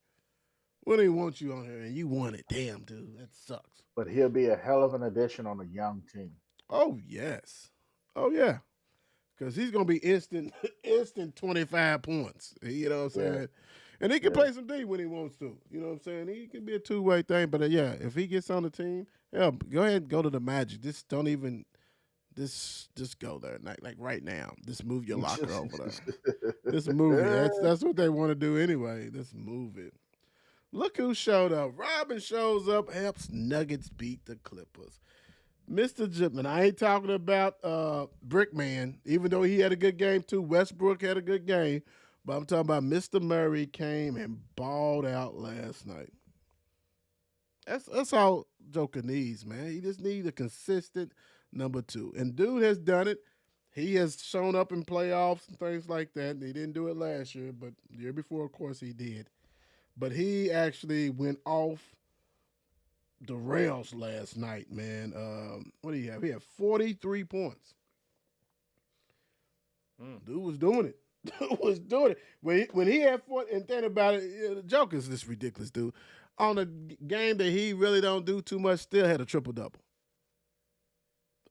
We don't even want you on here, and you won it. Damn, dude, that sucks. But he'll be a hell of an addition on a young team. Oh yes, oh yeah, because he's gonna be instant 25 points. You know what I'm saying? Yeah. And he can play some D when he wants to. You know what I'm saying? He can be a two-way thing. But yeah, if he gets on the team, yeah, go ahead and go to the Magic. Just don't even. Just go there, like right now. Just move your locker over there. Just move it. That's what they want to do anyway. Just move it. Look who showed up. Robin shows up, helps Nuggets beat the Clippers. Mr. Jipman, I ain't talking about Brickman, even though he had a good game too. Westbrook had a good game, but I'm talking about Mr. Murray came and balled out last night. That's all Joker needs, man. He just needs a consistent number 2. And dude has done it. He has shown up in playoffs and things like that. He didn't do it last year, but the year before, of course, he did. But he actually went off the rails last night, man. What do you have? He had 43 points. Dude was doing it. Dude was doing it. When he had 40, and think about it, the Joker's this ridiculous, dude. On a game that he really don't do too much, still had a triple-double.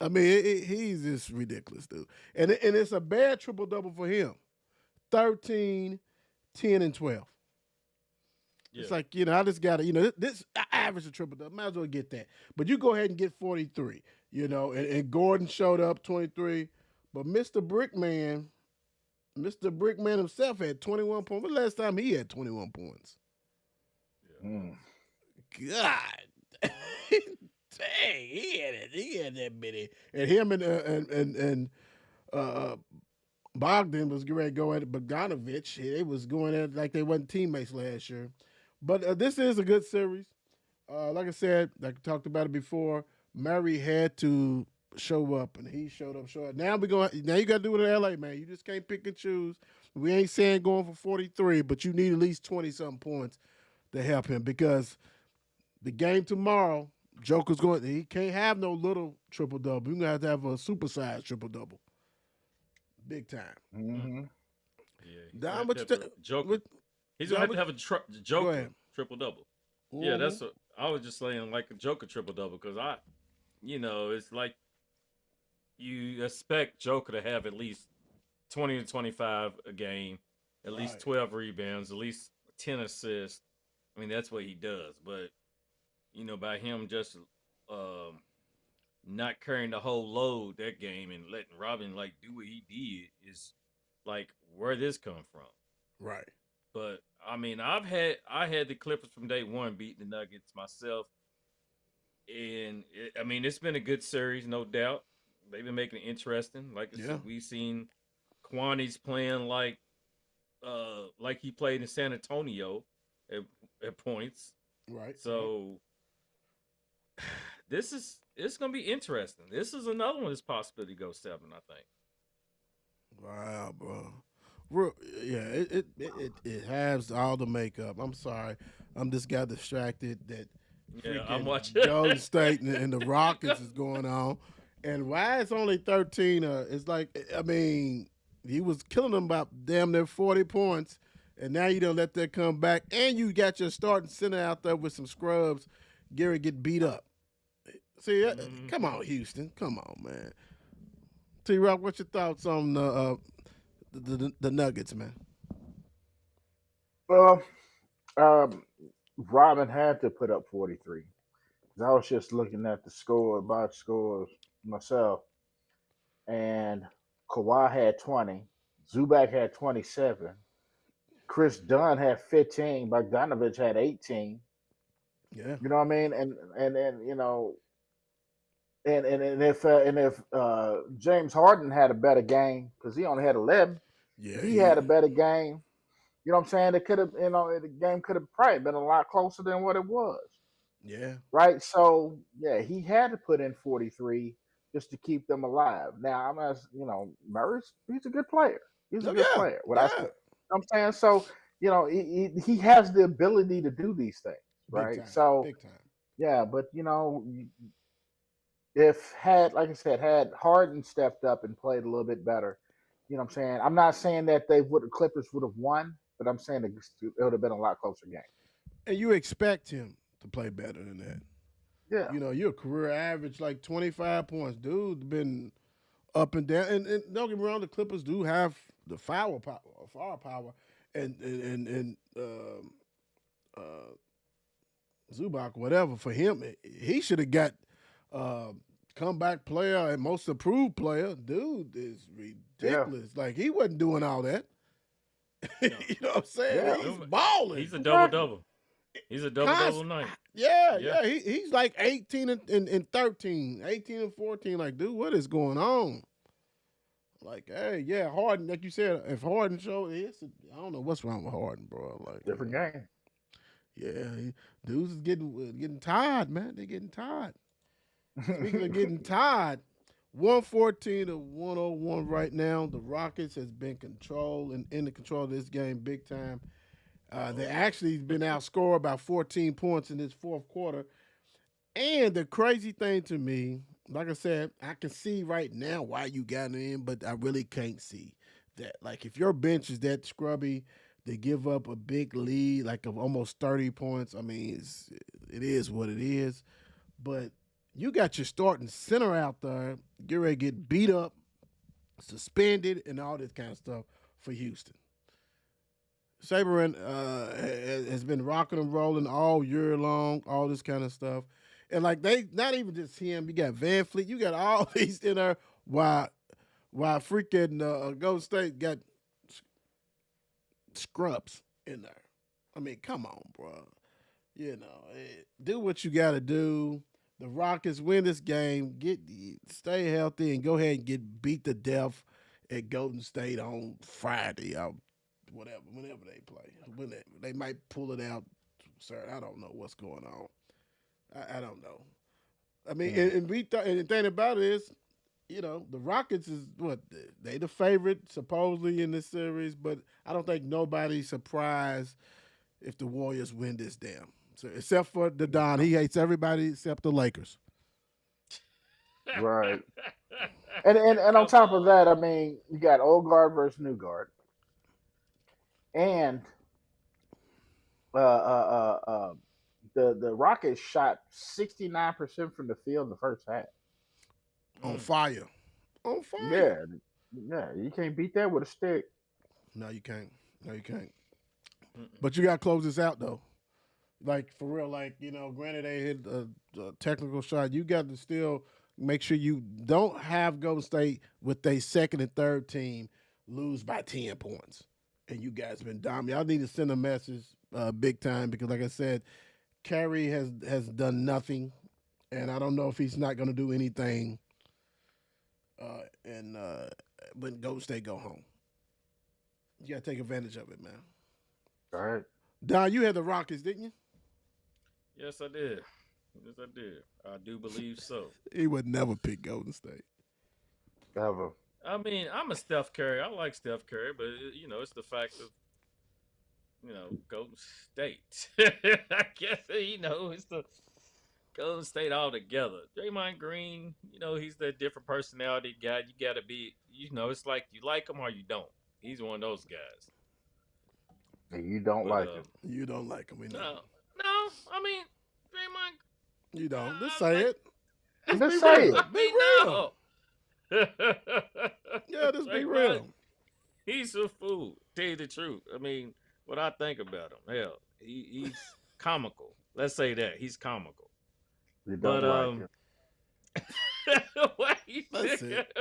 I mean, he's just ridiculous, dude. And it's a bad triple-double for him. 13, 10, and 12. Yeah. It's like, I just got to, this average a triple-double. Might as well get that. But you go ahead and get 43, and Gordon showed up, 23. But Mr. Brickman himself had 21 points. When the last time he had 21 points? Yeah. God. Dang, he had that many. And him and Bogdan was getting ready to go at it. Bogdanovich, they was going at it like they wasn't teammates last year. But this is a good series. Like I said, like I talked about it before, Murray had to show up, and he showed up. Now you got to do it in LA, man. You just can't pick and choose. We ain't saying going for 43, but you need at least 20-something points to help him because the game tomorrow, Joker's he can't have no little triple-double. You're going to have a supersized triple-double. Big time. Mm-hmm. Yeah. He's going to have a Joker triple-double. Mm-hmm. Yeah, that's what I was just saying, like a Joker triple-double, because it's like you expect Joker to have at least 20 to 25 a game, at least 12 rebounds, at least 10 assists. I mean, that's what he does. But, by him just not carrying the whole load that game and letting Robin, do what he did is, where this come from? Right. But, I mean, I had the Clippers from day one beating the Nuggets myself. And, it's been a good series, no doubt. They've been making it interesting. Like I said, we've seen Kwani's playing like he played in San Antonio at points. Right. So it's gonna be interesting. This is another one that's possibility to go 7, I think. Wow, bro. Yeah, it has all the makeup. I'm sorry, I'm just got distracted that Yeah, I'm freaking watching. Golden State and the Rockets is going on, and why it's only 13? It's like I mean, he was killing them about damn near 40 points, and now you don't let that come back, and you got your starting center out there with some scrubs. Gary get beat up. See, come on, Houston, come on, man. T Rock, what's your thoughts on the Nuggets, man? Well, Robin had to put up 43. I was just looking at the box scores myself, and Kawhi had 20, Zubac had 27, Chris Dunn had 15, Bogdanovich had 18. Yeah, You know what I mean? And you know, and if James Harden had a better game because he only had 11, yeah, if he had a better game, you know what I'm saying? It could have, the game could have probably been a lot closer than what it was. yeah, Right? So yeah, he had to put in 43 just to keep them alive. Now I'm not, Murray's he's a good player. He's a oh good yeah, player. What I yeah, said, I'm saying so. He has the ability to do these things, big right? time, So big time. yeah, but if had like I said, had Harden stepped up and played a little bit better, you know what I'm saying? I'm not saying that Clippers would have won, but I'm saying it would have been a lot closer game. And you expect him to play better than that. Yeah. You know, you're a career average like 25 points, dude. Been up and down, and don't get me wrong, the Clippers do have the firepower, and Zubac, whatever for him, he should have got uh, comeback player and most improved player. Dude is Yeah. ridiculous. Like he wasn't doing all that. No. You know what I'm saying? Yeah. He's balling. He's a double Exactly. double. He's a double double night. Yeah, Yeah. yeah. He's like 18 and 13, 18 and 14. Like, dude, what is going on? Like, hey, yeah, Harden, like you said, if Harden showed I don't know what's wrong with Harden, bro. Like, Different game. yeah, dudes is getting tired, man. They're getting tired. Speaking of getting tired, 114 to 101 right now. The Rockets has been controlled and in the control of this game big time. They actually been outscored by 14 points in this fourth quarter. And the crazy thing to me, like I said, I can see right now why you got in, but I really can't see that. Like if your bench is that scrubby, they give up a big lead, like of almost 30 points. I mean, it is what it is. But you got your starting center out there, get ready to get beat up, suspended, and all this kind of stuff for Houston. Saberin has been rocking and rolling all year long, all this kind of stuff. And like they not even just him, you got Van Fleet, you got all these in there while freaking Golden State got scrubs in there. I mean, come on, bro. You know, do what you got to do. The Rockets win this game, stay healthy, and go ahead and get beat to death at Golden State on Friday. Whenever they play. When they might pull it out, sir. I don't know what's going on. I don't know. I mean, and the thing about it is, the Rockets is what they the favorite supposedly in this series, but I don't think nobody's surprised if the Warriors win this damn. So except for the Don, he hates everybody except the Lakers. Right. And on top of that, I mean, you got old guard versus new guard, and uh, uh, uh, uh, the Rockets shot 69% from the field in the first half. On fire. On fire. Yeah, yeah, you can't beat that with a stick. No, you can't. No, you can't. But you got to close this out though. Like for real, like granted they hit a technical shot. You got to still make sure you don't have Golden State with their second and third team lose by 10 points. And you guys been dominant. Y'all need to send a message big time because, like I said, Kyrie has done nothing, and I don't know if he's not going to do anything. And when Golden State go home, you got to take advantage of it, man. All right. Don, you had the Rockets, didn't you? Yes, I did. Yes, I did. I do believe so. He would never pick Golden State. Ever. I mean, I'm a Steph Curry. I like Steph Curry, but it's the fact of Golden State. I guess it's the Golden State altogether. Draymond Green, he's that different personality guy. You got to be, it's like you like him or you don't. He's one of those guys. And you don't But like him. You don't like him, we know. no. I mean, Draymond. You don't. Just I say like- it. Just say real. it. Be real. Yeah, just be Draymond, real. He's a fool. Tell you the truth. I mean, what I think about him, hell, he's comical. Let's say that he's comical. You don't like him. Why you That's think- it.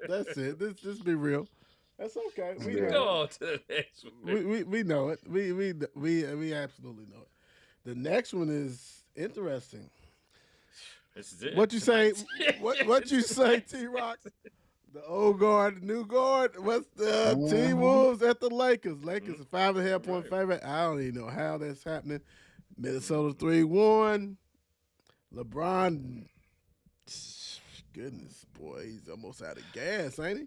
That's it. Just be real. That's okay. We Yeah. Go know on to the next one. it. We know it. We absolutely know it. The next one is interesting. This is it. What you say? Tonight. What you say, T Rock? The old guard, the new guard. What's the T Mhm. Wolves at the Lakers? Lakers a 5.5-point Right. favorite. I don't even know how that's happening. Minnesota 3-1. LeBron, goodness, boy, he's almost out of gas, ain't he?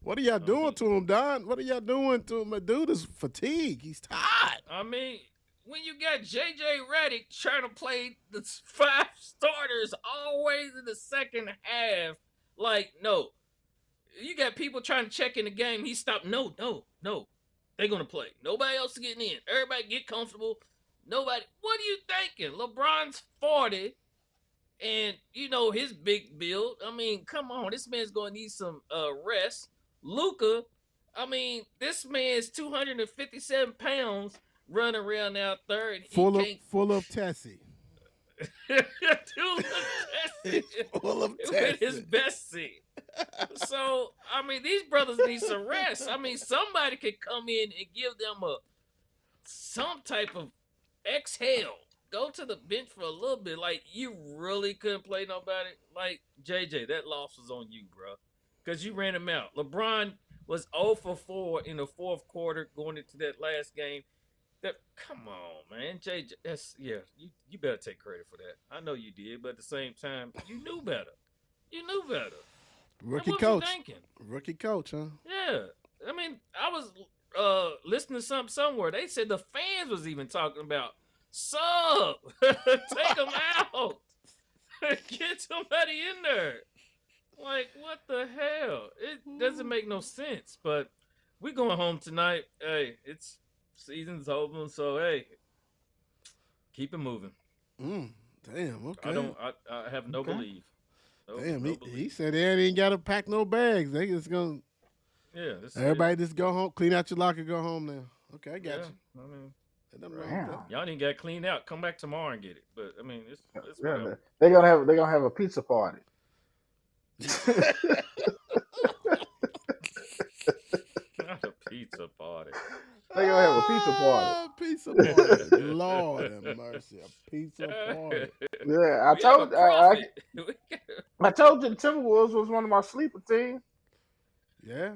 What are y'all doing to him, Don? What are y'all doing to him? My dude is fatigued. He's tired. I mean, when you got JJ Redick trying to play the 5 starters always in the second half, like, no. You got people trying to check in the game. He stopped. No. They're going to play. Nobody else is getting in. Everybody get comfortable. Nobody. What are you thinking? LeBron's 40 and, his big build. I mean, come on. This man's going to need some rest. Luka, I mean, this man's 257 pounds running around out there. And Full he of Tessie. Full of with his Tessie. best seat. So, I mean, these brothers need some rest. I mean, somebody could come in and give them some type of exhale. Go to the bench for a little bit. Like, you really couldn't play nobody. Like, JJ, that loss was on you, bro. Because you ran him out. LeBron was 0 for 4 in the fourth quarter going into that last game. Come on, man. JJ, you better take credit for that. I know you did, but at the same time, you knew better. Rookie What was coach. you thinking? Rookie coach, huh? Yeah. I mean, I was listening to something somewhere. They said the fans was even talking about sub. Take them out. Get somebody in there. Like, what the hell? It doesn't make no sense. But we going home tonight. Hey, it's season's over, so hey, keep it moving. Damn, okay. I have no Okay. belief. No, Damn, no he belief. said they ain't got to pack no bags. They just gonna Yeah, this is everybody just go home, clean out your locker, go home now. Okay, I it. got Yeah, you. I mean, Ain't nothing wrong Damn. with y'all didn't get cleaned out. Come back tomorrow and get it. But I mean, it's Yeah, whatever. they're gonna have a pizza party. Not a pizza party. They're gonna have a pizza party. Ah, Pizza party. Lord have mercy, a pizza party. Yeah, We have a profit. I told you the Timberwolves was one of my sleeper teams. Yeah.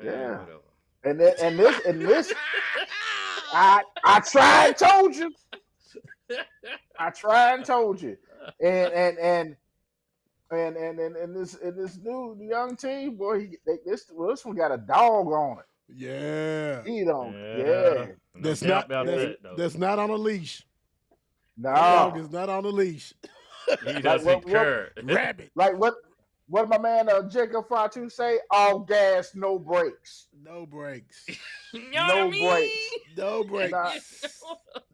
Yeah. Whatever. And this I tried and told you. I tried and told you. And this new young team, boy, this one got a dog on it. Yeah. He don't. Yeah. Yeah. No That's doubt not about that's, that, though. that's not on a leash. That dog No. is not on a leash. He doesn't what- care. Rabbit. Like what my man Jacob Fatu say? All gas, no brakes. No brakes. You know what I No mean? breaks. No brakes. Nah.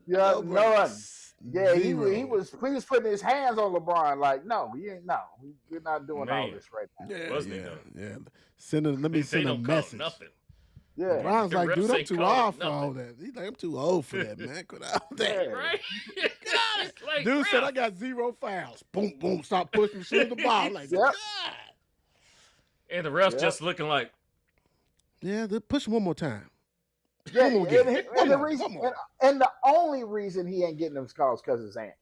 Yeah, No none. brakes. Yeah, he Zero. was putting his hands on LeBron like, no, we're not doing all Man. this right now. Yeah, Wasn't he, yeah, though? yeah. Let me They send a don't call him message. nothing. Yeah. Brian's The like, refs dude, I'm ain't too calling old for all nothing. that. He's like, I'm too old for that, man. Quit all that. Yeah. Right? God, it's like, Dude said ref. I got 0 fouls. Boom, boom. Stop pushing, shoot the ball. Like, Yep. God. And the refs Yep. just looking like, Yeah, push him one more time. Yeah, One more game. and the One reason more. and the only reason he ain't getting them calls because his aunt.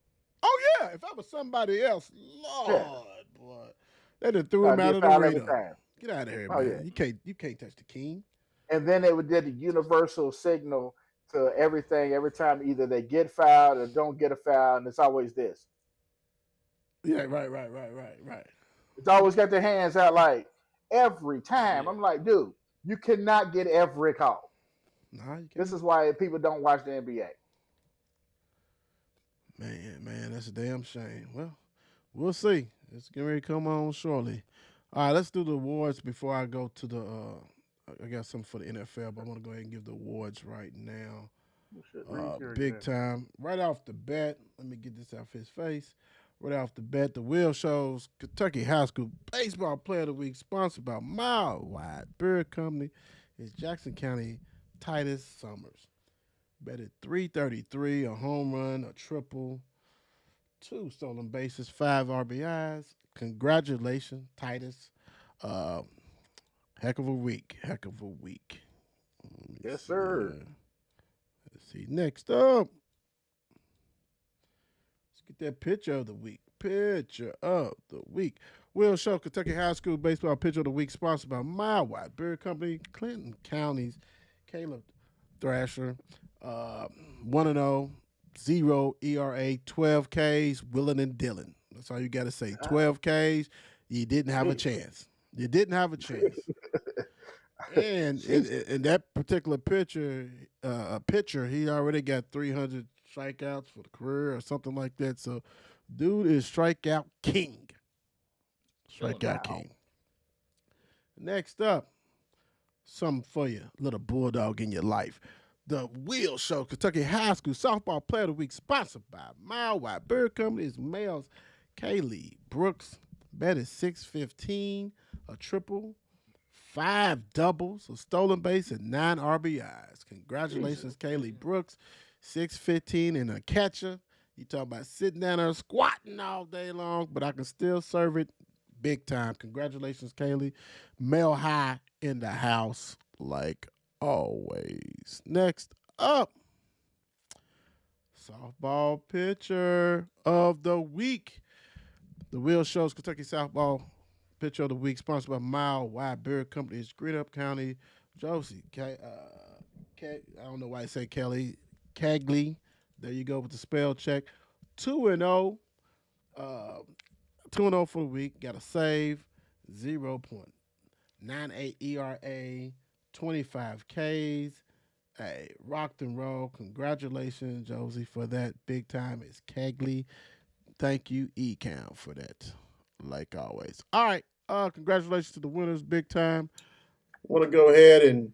Oh yeah, if I was somebody else, Lord, boy, they done threw him Gotta out of get the fouled every arena. time. Get out of here, Oh, man. yeah. You can't touch the king. And then they would did the universal signal to everything every time either they get fouled or don't get a foul, and it's always this. Yeah, right. It's always got their hands out like, every time. Yeah. I'm like, dude, you cannot get every call. Nah, you This can't. is why people don't watch the NBA. Man, that's a damn shame. Well, we'll see. It's getting ready to come on shortly. All right, let's do the awards before I go to the. I got something for the NFL, but I want to go ahead and give the awards right now. You should read here Big again. time. Right off the bat, let me get this out of his face. Right off the bat, the Will Shows Kentucky High School Baseball Player of the Week, sponsored by Mile Wide Beer Company, is Jackson County Titus Summers. Batted 333, a home run, a triple, two stolen bases, five RBIs. Congratulations, Titus. Uh, heck of a week. Heck of a week. Let me Yes, see. sir. Let's see. Next up, let's get that pitcher of the week. Pitcher of the week. Will Show Kentucky High School Baseball Pitcher of the Week, sponsored by Mile Wide Beer Company, Clinton County's Caleb Thrasher. 1 0, 0 ERA, 12 Ks, willing and Dillon. That's all you got to say. 12 Ks, you didn't have a chance. You didn't have a chance. And in that particular pitcher, he already got 300 strikeouts for the career or something like that. So, dude is strikeout king. Strikeout king. Next up, something for you, little bulldog in your life. The Will Show Kentucky High School Softball Player of the Week, sponsored by Mile Wide Beer Company, is males Kaylee Brooks. Batted 615, a triple, 5 doubles, a stolen base, and 9 RBIs. Congratulations, Kaylee Brooks. 615 and a catcher. You talk about sitting down there squatting all day long, but I can still serve it big time. Congratulations, Kaylee. Mel High in the house, like always. Next up, softball pitcher of the week. The Will Shows Kentucky Softball Pitcher of the Week, sponsored by Mile Wide Beer Company. It's Greenup County. Josie, I don't know why I say Kelly. Cagley. There you go with the spell check. 2 0. 2 0 for the week. Got a save. 0.98 ERA. 25 Ks. Hey, rocked and roll. Congratulations, Josie, for that. Big time. It's Cagley. Thank you, E-Count, for that. Like always. All right. Congratulations to the winners, big time. Want to go ahead and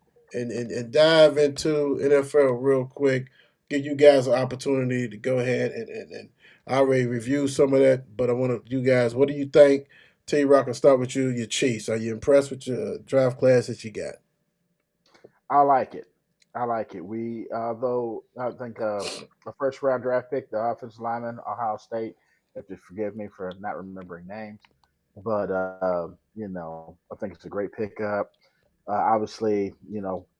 dive into NFL real quick. Give you guys an opportunity to go ahead and I already reviewed some of that, but I want to you guys, what do you think? T Rock, I'll start with you, your Chiefs. Are you impressed with your draft class that you got? I like it. I like it. We, though, I think a first round draft pick, the offensive lineman, Ohio State. You have to forgive me for not remembering names, but I think it's a great pickup. Obviously,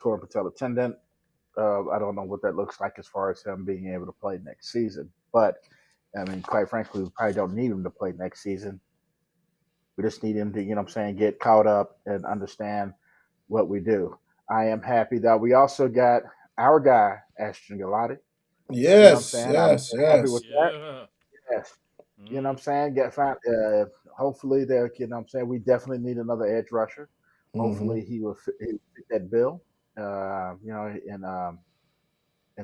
torn patella tendon. I don't know what that looks like as far as him being able to play next season, but I mean, quite frankly, we probably don't need him to play next season. We just need him to, get caught up and understand what we do. I am happy that we also got our guy, Ashton Galati. Yes, I'm yes, happy yes. with that. Yeah. Yes. Get found. Hopefully, we definitely need another edge rusher. Mm-hmm. Hopefully, he will fit that bill. And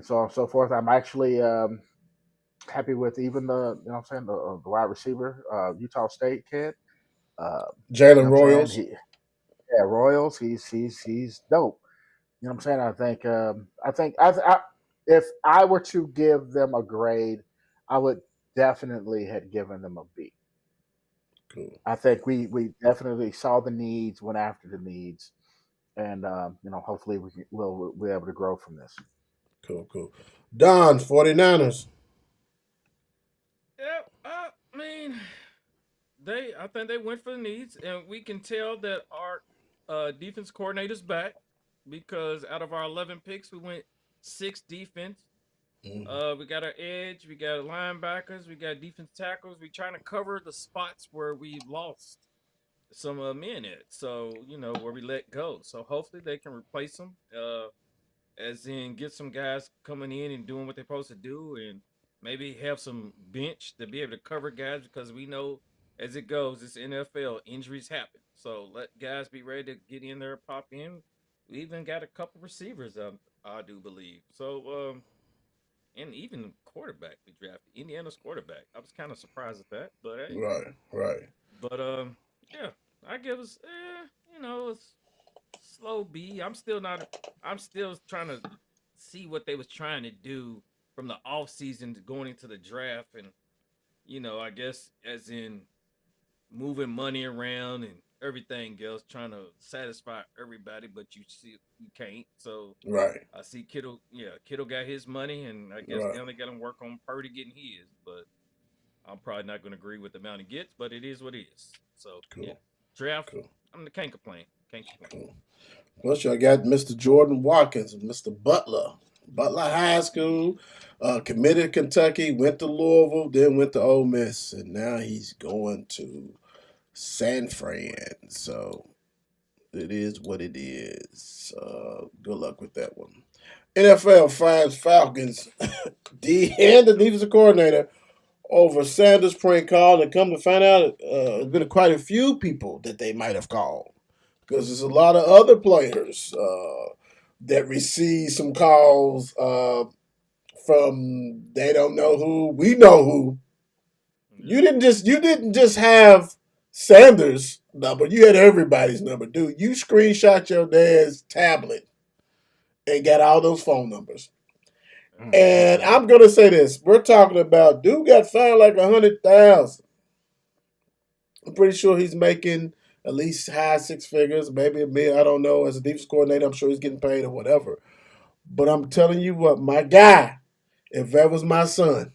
so on and so forth. I'm actually happy with even the wide receiver, Utah State kid. Jalen Royals. Royals. He's dope. You know what I'm saying? I think if I were to give them a grade, I would definitely have given them a B. Cool. I think we definitely saw the needs, went after the needs, and hopefully we'll be able to grow from this. Cool. Don, 49ers. Yeah, I mean, I think they went for the needs, and we can tell that our defense coordinator's back because out of our 11 picks, we went 6 defense. We got our edge, we got linebackers, we got defense tackles. We trying to cover the spots where we lost some men at. So where we let go. So hopefully they can replace them. As in get some guys coming in and doing what they're supposed to do, and maybe have some bench to be able to cover guys because we know as it goes, this NFL injuries happen. So let guys be ready to get in there, pop in. We even got a couple receivers, I do believe. So, and even quarterback we drafted, Indiana's quarterback. I was kind of surprised at that, but hey, Right, right. but yeah, I give us, it's slow B. I'm still not. I'm still trying to see what they was trying to do from the off season to going into the draft, and I guess as in moving money around and everything else, trying to satisfy everybody, but you see you can't. So Right, I see Kittle. Yeah, Kittle got his money, and I guess right. now they got to work on Purdy getting his. But I'm probably not going to agree with the amount he gets, but it is what it is. So yeah, Cool, draft. cool, Can't complain. Can't complain. cool. Plus, y'all got Mr. Jordan Watkins and Mr. Butler. Butler High School, committed to Kentucky, went to Louisville, then went to Ole Miss, and now he's going to San Fran. So it is what it is. Good luck with that one. NFL finds Falcons and the defensive coordinator over Sanders prank call, and come to find out, there's been quite a few people that they might have called because there's a lot of other players that receive some calls from they don't know who, we know who. Yeah. You didn't just have Sanders' number, you had everybody's number, dude. You screenshot your dad's tablet and got all those phone numbers. And I'm gonna say this: we're talking about dude got fined like 100,000. I'm pretty sure he's making at least high six figures, maybe a million. I don't know. As a defense coordinator, I'm sure he's getting paid or whatever. But I'm telling you what, my guy, if that was my son,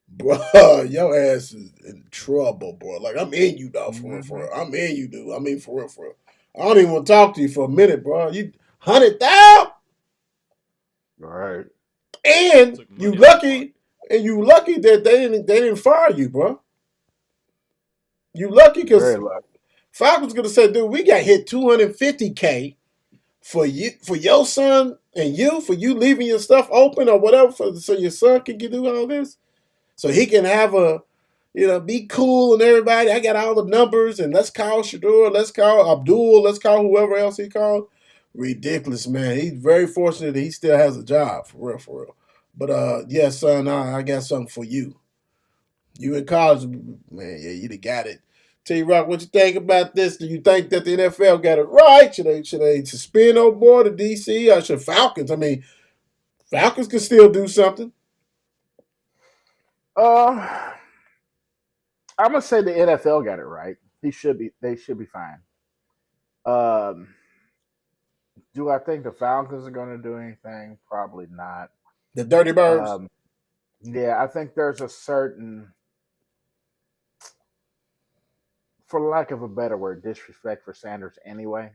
bro, your ass is in trouble, bro. Like I'm in you, dog. For real, for real. I'm in you, dude. I mean, for real, for real. I don't even want to talk to you for a minute, bro. You 100,000. Right. And Took you money out of lucky, that they didn't fire you, bro. You lucky Very because lucky. Falcons gonna say, dude, we got hit 250K for you, for your son, and for you leaving your stuff open or whatever, so your son can do all this, so he can have be cool and everybody. I got all the numbers, and let's call Shador, let's call Abdul, let's call whoever else he called. Ridiculous, man. He's very fortunate that he still has a job, for real, for real. But yeah, son, I got something for you. You in college, man? Yeah, you got it. T Rock, what you think about this? Do you think that the NFL got it right? Should they suspend old boy to DC, or should Falcons? I mean, Falcons can still do something. I'm gonna say the NFL got it right. They should be fine. Um, do I think the Falcons are gonna do anything? Probably not. The Dirty Birds. Yeah, I think there's a certain, for lack of a better word, disrespect for Sanders anyway.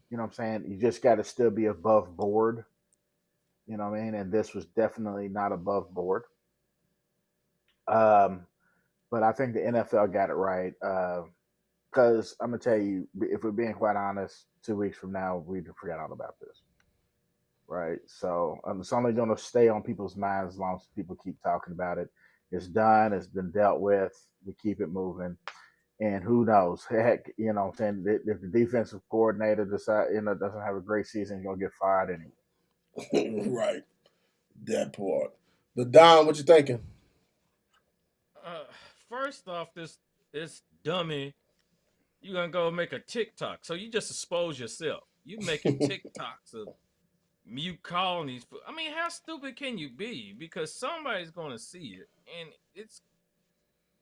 You know what I'm saying? You just got to still be above board. You know what I mean? And this was definitely not above board. But I think the NFL got it right. Because I'm going to tell you, if we're being quite honest, 2 weeks from now, we forgot all about this. Right? So it's only going to stay on people's minds as long as people keep talking about it. It's done. It's been dealt with. We keep it moving. And who knows? Heck, you know what I'm saying? If the defensive coordinator doesn't have a great season, he's going to get fired anyway. Right. That part. The Don, what you thinking? First off, this dummy, you gonna go make a TikTok. So you just expose yourself. You making TikToks of you calling these. I mean, how stupid can you be? Because somebody's gonna see it, and it's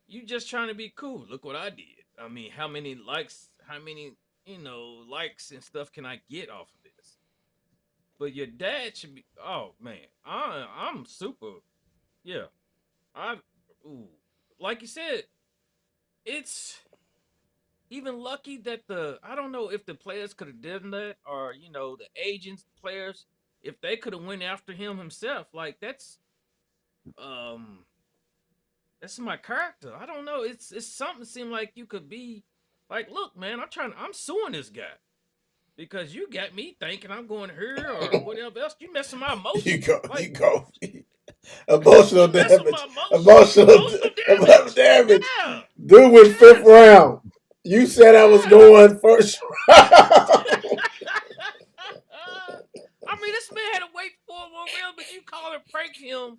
you just trying to be cool. Look what I did. I mean, how many likes? How many likes and stuff can I get off of this? But your dad should be. Oh man, I'm super. Yeah, ooh, like you said, it's even lucky that I don't know if the players could have done that, or the agents, players, if they could have went after him himself. Like that's my character. I don't know. It's something seemed like you could be like, look, man, I'm suing this guy because you got me thinking I'm going here or whatever else. You messing my emotions. You go. Emotional damage. Emotional damage. damn it. Yeah. Dude went fifth round. You said I was going first round. I mean, this man had to wait 4 more rounds, but you call and prank him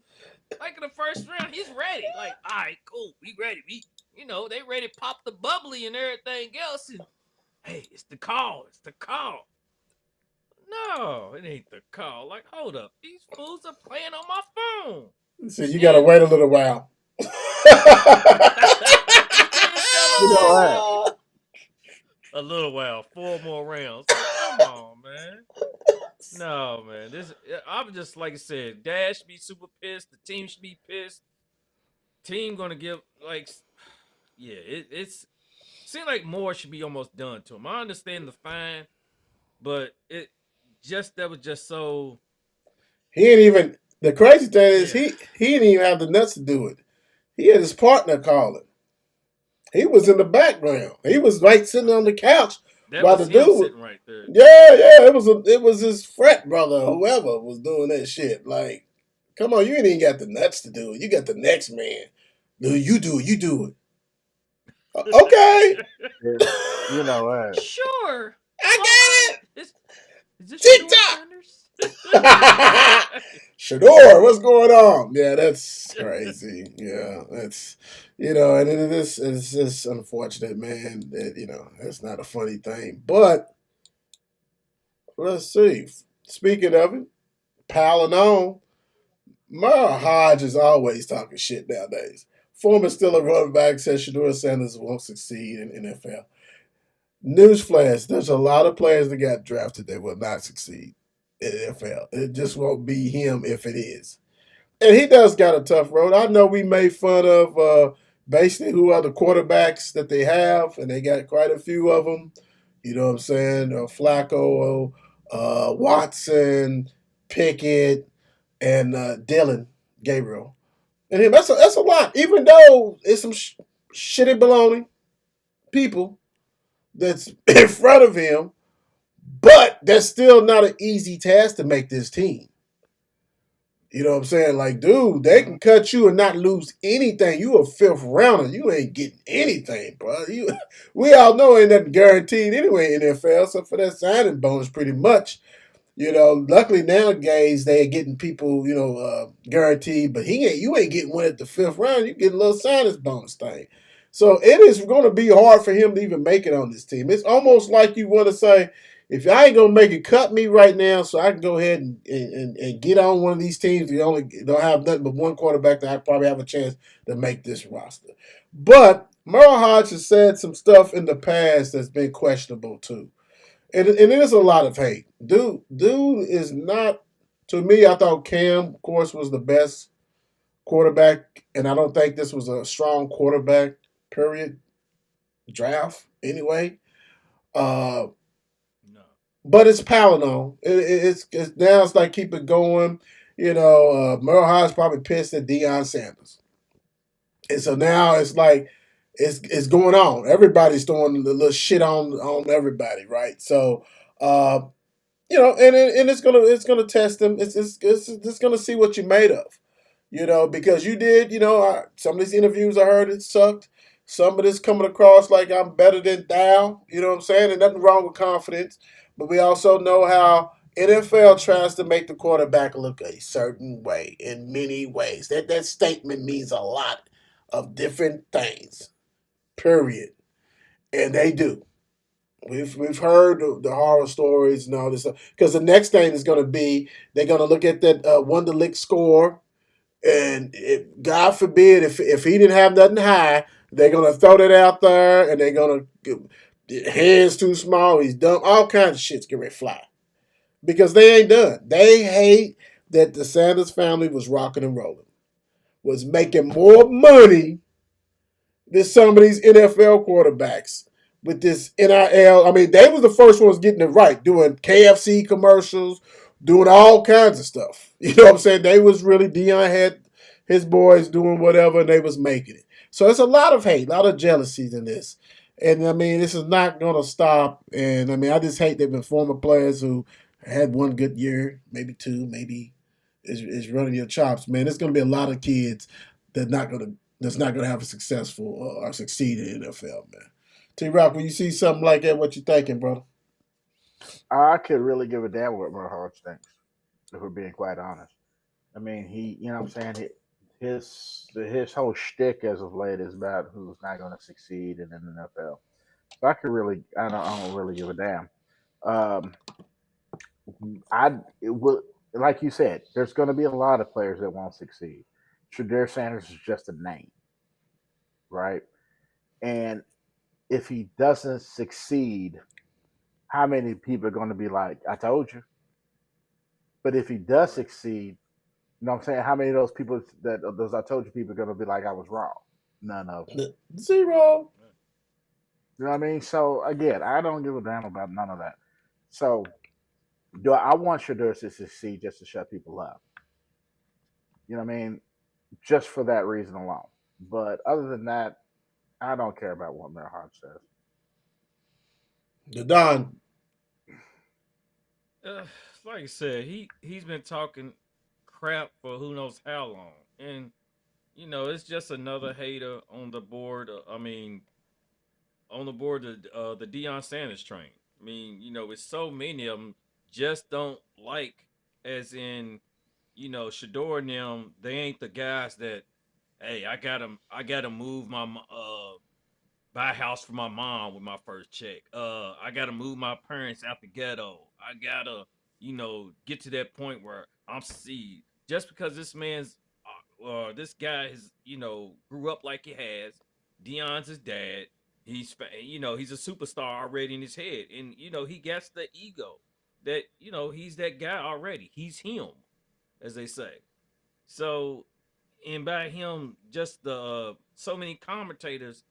like in the first round. He's ready. Like, all right, cool, we ready. They ready to pop the bubbly and everything else. And hey, it's the call. It's the call. No, it ain't the call. Like, hold up, these fools are playing on my phone. So you got to wait a little while. You didn't tell You him know that. what? A little while, 4 more rounds. Come on, man. No, man. I'm just like I said. Dash should be super pissed. The team should be pissed. Team gonna give yeah. It's seems like more should be almost done to him. I understand the fine, but that was just so. He ain't even. The crazy thing is Yeah. he didn't even have the nuts to do it. He had his partner calling. He was in the background. He was like sitting on the couch That while was the him dude. sitting right there. Yeah. It was his frat brother, whoever was doing that shit. Like, come on, you ain't even got the nuts to do it. You got the next man. No, you do it. You do it. Okay. You know what? Sure. I Is this TikTok. Sanders? Shador, what's going on? Yeah, that's crazy. Yeah, that's and it's just unfortunate, man. That it's not a funny thing. But let's see. Speaking of it, piling on, Merle Hodge is always talking shit nowadays. Former Steelers running back says Shador Sanders won't succeed in NFL. Newsflash: there's a lot of players that got drafted that will not succeed in NFL. It just won't be him if it is. And he does got a tough road. I know we made fun of basically who are the quarterbacks that they have, and they got quite a few of them. You know what I'm saying? Flacco, Watson, Pickett, and Dylan Gabriel. And him, that's a lot. Even though it's some shitty baloney people that's in front of him, but that's still not an easy task to make this team. You know what I'm saying? Like, dude, they can cut you and not lose anything. You a fifth rounder. You ain't getting anything, bro. We all know ain't nothing guaranteed anyway in NFL. So for that signing bonus, pretty much, luckily nowadays they are getting people, guaranteed. But you ain't getting one at the fifth round. You get a little signing bonus thing. So it is going to be hard for him to even make it on this team. It's almost like you want to say, if I ain't gonna make it, cut me right now, so I can go ahead and get on one of these teams. They only don't have nothing but one quarterback that I probably have a chance to make this roster. But Merle Hodge has said some stuff in the past that's been questionable too, and it is a lot of hate. Dude is not. To me, I thought Cam, of course, was the best quarterback, and I don't think this was a strong quarterback. Period. Draft anyway. But it's piling on. It's now it's like keep it going. Merle Hodge probably pissed at Deion Sanders, and so now it's like it's going on. Everybody's throwing a little shit on everybody, right? So, and it's gonna test them. It's gonna see what you're made of, because you did. Some of these interviews I heard it sucked. Some of this coming across like I'm better than thou. You know what I'm saying? And nothing wrong with confidence. But we also know how NFL tries to make the quarterback look a certain way in many ways. That statement means a lot of different things. Period. And they do. We've heard the horror stories and all this stuff. Because the next thing is going to be they're going to look at that Wonderlic score, and God forbid if he didn't have nothing high, they're going to throw that out there, and they're going to hands too small, he's dumb, all kinds of shit's going to fly. Because they ain't done. They hate that the Sanders family was rocking and rolling, was making more money than some of these NFL quarterbacks with this NIL. I mean, they was the first ones getting it right, doing KFC commercials, doing all kinds of stuff. You know what I'm saying? They was really, Deion had his boys doing whatever, and they was making it. So it's a lot of hate, a lot of jealousies in this. And, I mean, this is not going to stop. And, I mean, I just hate they've been former players who had one good year, maybe two, maybe is running your chops. Man, there's going to be a lot of kids that not going to that's not going to have a successful or succeed in the NFL, man. T Rock, when you see something like that, what you thinking, brother? I could really give a damn what Merle Hodge thinks, if we're being quite honest. I mean, you know what I'm saying? His whole shtick as of late is about who's not going to succeed in the NFL. So I don't really give a damn. Um, it will, like you said, there's going to be a lot of players that won't succeed. Shadir Sanders is just a name, right? And if he doesn't succeed, how many people are going to be like, "I told you"? But if he does Right. succeed, you know what I'm saying? How many of those people that those "I told you" people are going to be like, "I was wrong"? None of them. Zero. Right. You know what I mean? So again, I don't give a damn about none of that. So do I want Shadur to succeed just to shut people up? You know what I mean? Just for that reason alone. But other than that, I don't care about what Mayor Hart says. The Don. Uh, like I said, he's been talking crap for who knows how long, and it's just another hater on the board. I mean, on the board the Deion Sanders train. I mean, it's so many of them just don't like, as in, Shador and them. They ain't the guys that, hey, I gotta move buy a house for my mom with my first check. I gotta move my parents out the ghetto. I gotta, get to that point where I'm see just because this guy has, grew up like he has. Dion's his dad. He's a superstar already in his head, and he gets the ego that he's that guy already. He's him, as they say. So, and by him, just the so many commentators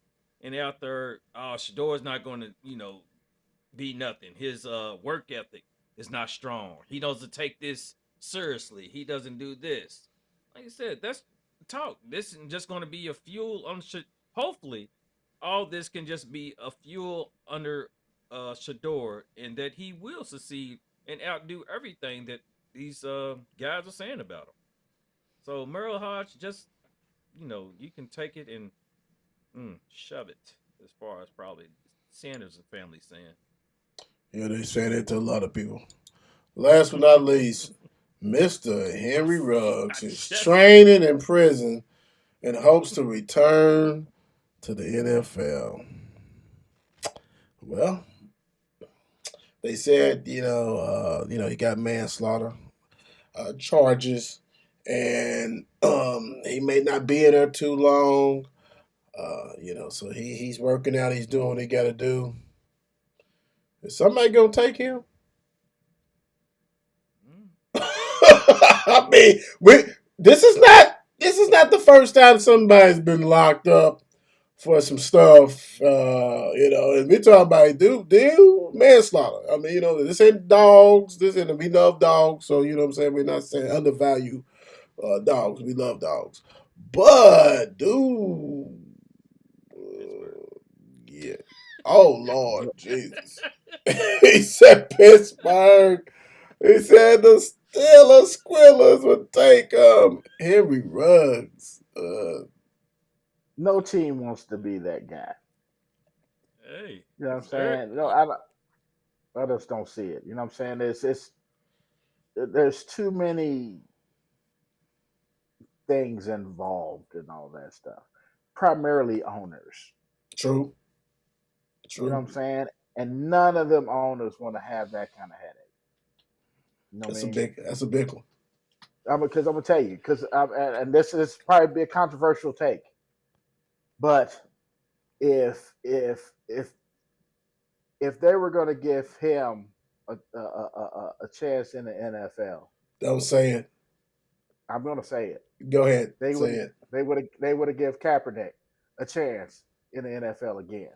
and out there, Shador's not going to, be nothing. His work ethic is not strong. He doesn't take this seriously. He doesn't do this. Like I said, that's talk. This is just going to be a fuel on. Hopefully, all this can just be a fuel under Shador, and that he will succeed and outdo everything that these guys are saying about him. So Merle Hodge, just you can take it and shove it. As far as probably Sanders and family saying. Yeah, they say that to a lot of people. Last but not least, Mr. Henry Ruggs is Shut training in prison in hopes to return to the NFL. Well, they said, he got manslaughter charges, and he may not be in there too long. So he's working out. He's doing what he got to do. Is somebody gonna take him? mm, I mean, this is not the first time somebody's been locked up for some stuff. And we're talking about dude manslaughter. I mean, this ain't dogs. This ain't we love dogs. So you know what I'm saying. We're not saying undervalue dogs. We love dogs, but dude, Pittsburgh. yeah. Oh Lord Jesus. He said Pittsburgh. He said the Steelers Squillers would take Henry Ruggs. No team wants to be that guy. Hey, You know what I'm it's very. saying? No, I just don't see it. You know what I'm saying? There's too many things involved in all that stuff. Primarily owners. True. You know True. what I'm saying? And none of them owners want to have that kind of headache. You know what I That's a mean? big. That's a big one. Because I'm gonna tell you, and this is probably be a controversial take, but if if they were going to give him a chance in the NFL, Don't say it. I'm going to say it. Go ahead. They Say would it. they would have give Kaepernick a chance in the NFL again.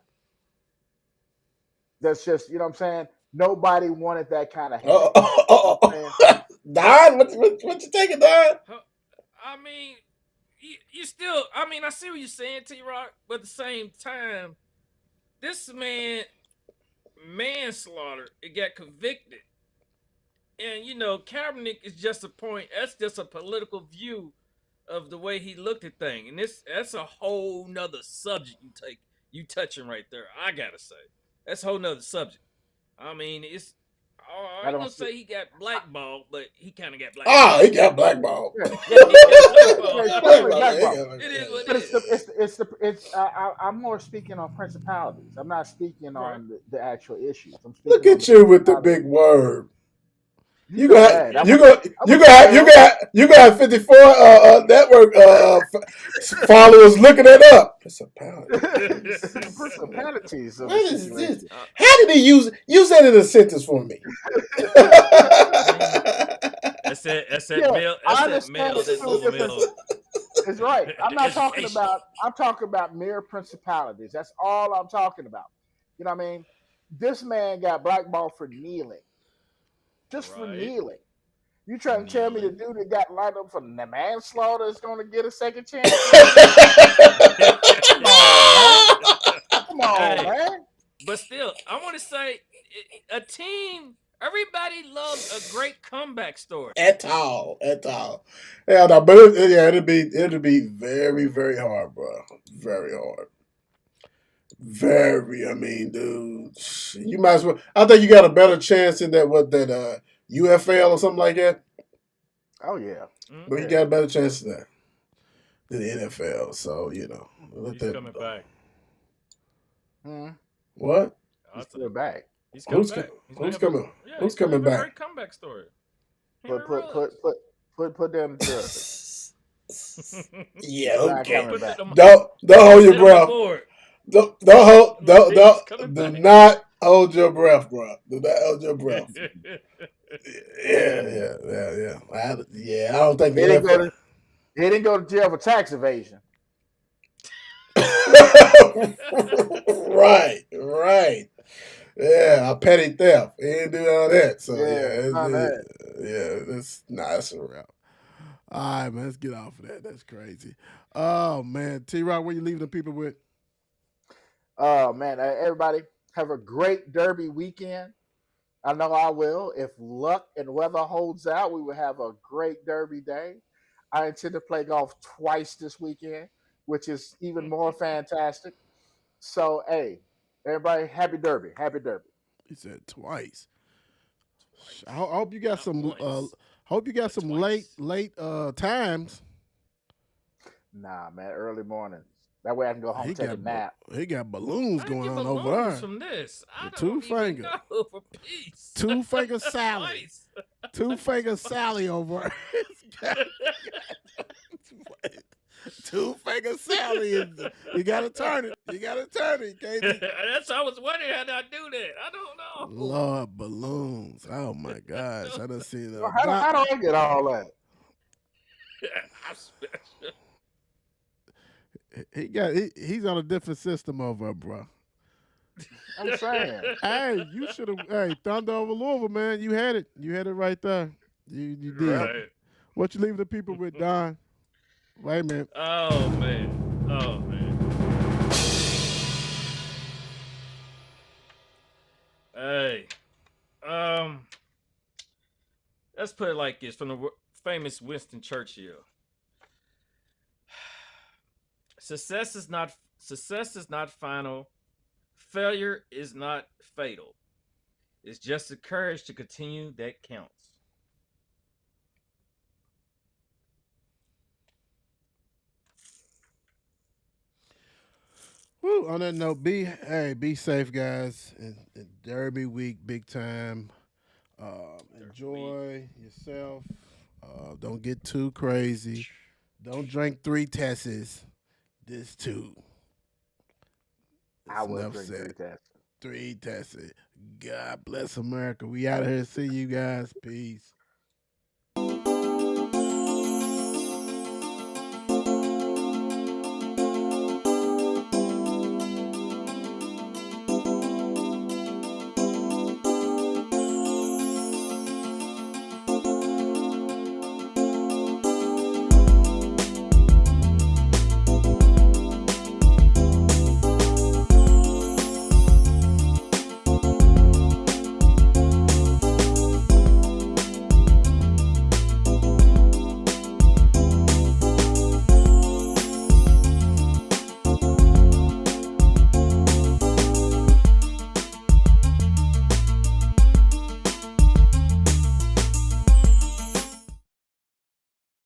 That's just you know what I'm saying. Nobody wanted that kind of Oh, headache. oh, You know oh, what I'm saying? oh. Don, what you taking, Don? I mean, you still. I mean, I see what you're saying, T Rock, but at the same time, this man manslaughter. It got convicted, and Kaepernick is just a point. That's just a political view of the way he looked at things, and that's a whole nother subject you touching right there. I gotta say, that's a whole nother subject. I mean, I I ain't don't gonna see. say he got blackballed, but he kind of got Ah, blackballed. he got blackballed. Yeah, Yeah, he got yeah, blackballed. it's I definitely mean, Blackballed. He blackball. got it is blackballed. what But it is. I'm more speaking on principalities. I'm not speaking Right. on the actual issues. I'm Look speaking on at the you with the principalities. big word. You You know got that. you got I you went to got you jail. got you got 54 network followers looking it up. Principalities. Principalities of the What is this? situation. uh, How did he use that in a sentence for me? I mean, that's that Yeah, male I that's that understand male the that two little different. male It's right. education. I'm talking about mere principalities. That's all I'm talking about. You know what I mean? This man got blackballed for kneeling, just for Right, kneeling. You trying to tell me the kneeling. dude that got lined up for manslaughter is going to get a second chance? Come on, man. Come on, Hey, man. but still, I want to say a team. Everybody loves a great comeback story. at all. Yeah, no, but it'll be very very hard, bro. Very hard. Very. I mean, dude, you might as well. I think you got a better chance in that UFL or something like that. Oh yeah, Mm, But you yeah. got a better chance of that than the NFL. So let he's that. coming back. Hmm. What? He's I'll say still back. he's coming Who's back. He's gonna who's have a coming? yeah. Who's He's gonna coming have a back? great comeback story. Put Henry put put Ruggs. put put them in jersey. Yeah, He's not okay. coming back. Don't hold your Put him on breath. board. Don't hold. He's coming Do back. not hold your breath, bro. Do not hold your breath. Yeah. I don't think He the didn't go NFL. to he didn't go to jail for tax evasion. Right. Yeah, a petty theft. He didn't do all that. So Yeah, none of that. that's a wrap. All right, man, let's get off of that. That's crazy. Oh man, T Rock, what you leaving the people with? Oh man, everybody have a great Derby weekend. I know I will. If luck and weather holds out, we will have a great Derby day. I intend to play golf twice this weekend, which is even more fantastic. So, hey, everybody, happy Derby. Happy Derby. He said twice. I Twice, hope you got not some. once, Hope you got but some late twice. times. Nah, man, early mornings. That way I can go home He and take a got nap. he got balloons How you going get on over balloons there. from this? I The two don't even finger, know. For peace, 2 finger Sally, twice, 2 finger Sally over. Two finger Sally is. You gotta turn it. You gotta turn it. You can't just That's I was wondering how I do that. I don't know. Lord balloons. Oh my gosh. I done seen Well, how do I get all that? I'm special. he's on a different system over there, bro. I'm saying. Hey, you should have hey, Thunder over Louisville, man. You had it. You had it right there. You did. Right. What you leave the people with, Don? Wait a minute. Oh man. Oh man. Hey. Um. Let's put it like this from the famous Winston Churchill. Success is not final. Failure is not fatal. It's just the courage to continue that counts. Woo, on that note, be safe, guys. And Derby week, big time. Enjoy yourself. Don't get too crazy. Don't drink 3 Tesses. This two. I That's will enough drink said. 3 tests. 3 Tesses. God bless America. We out of here. See you guys. Peace.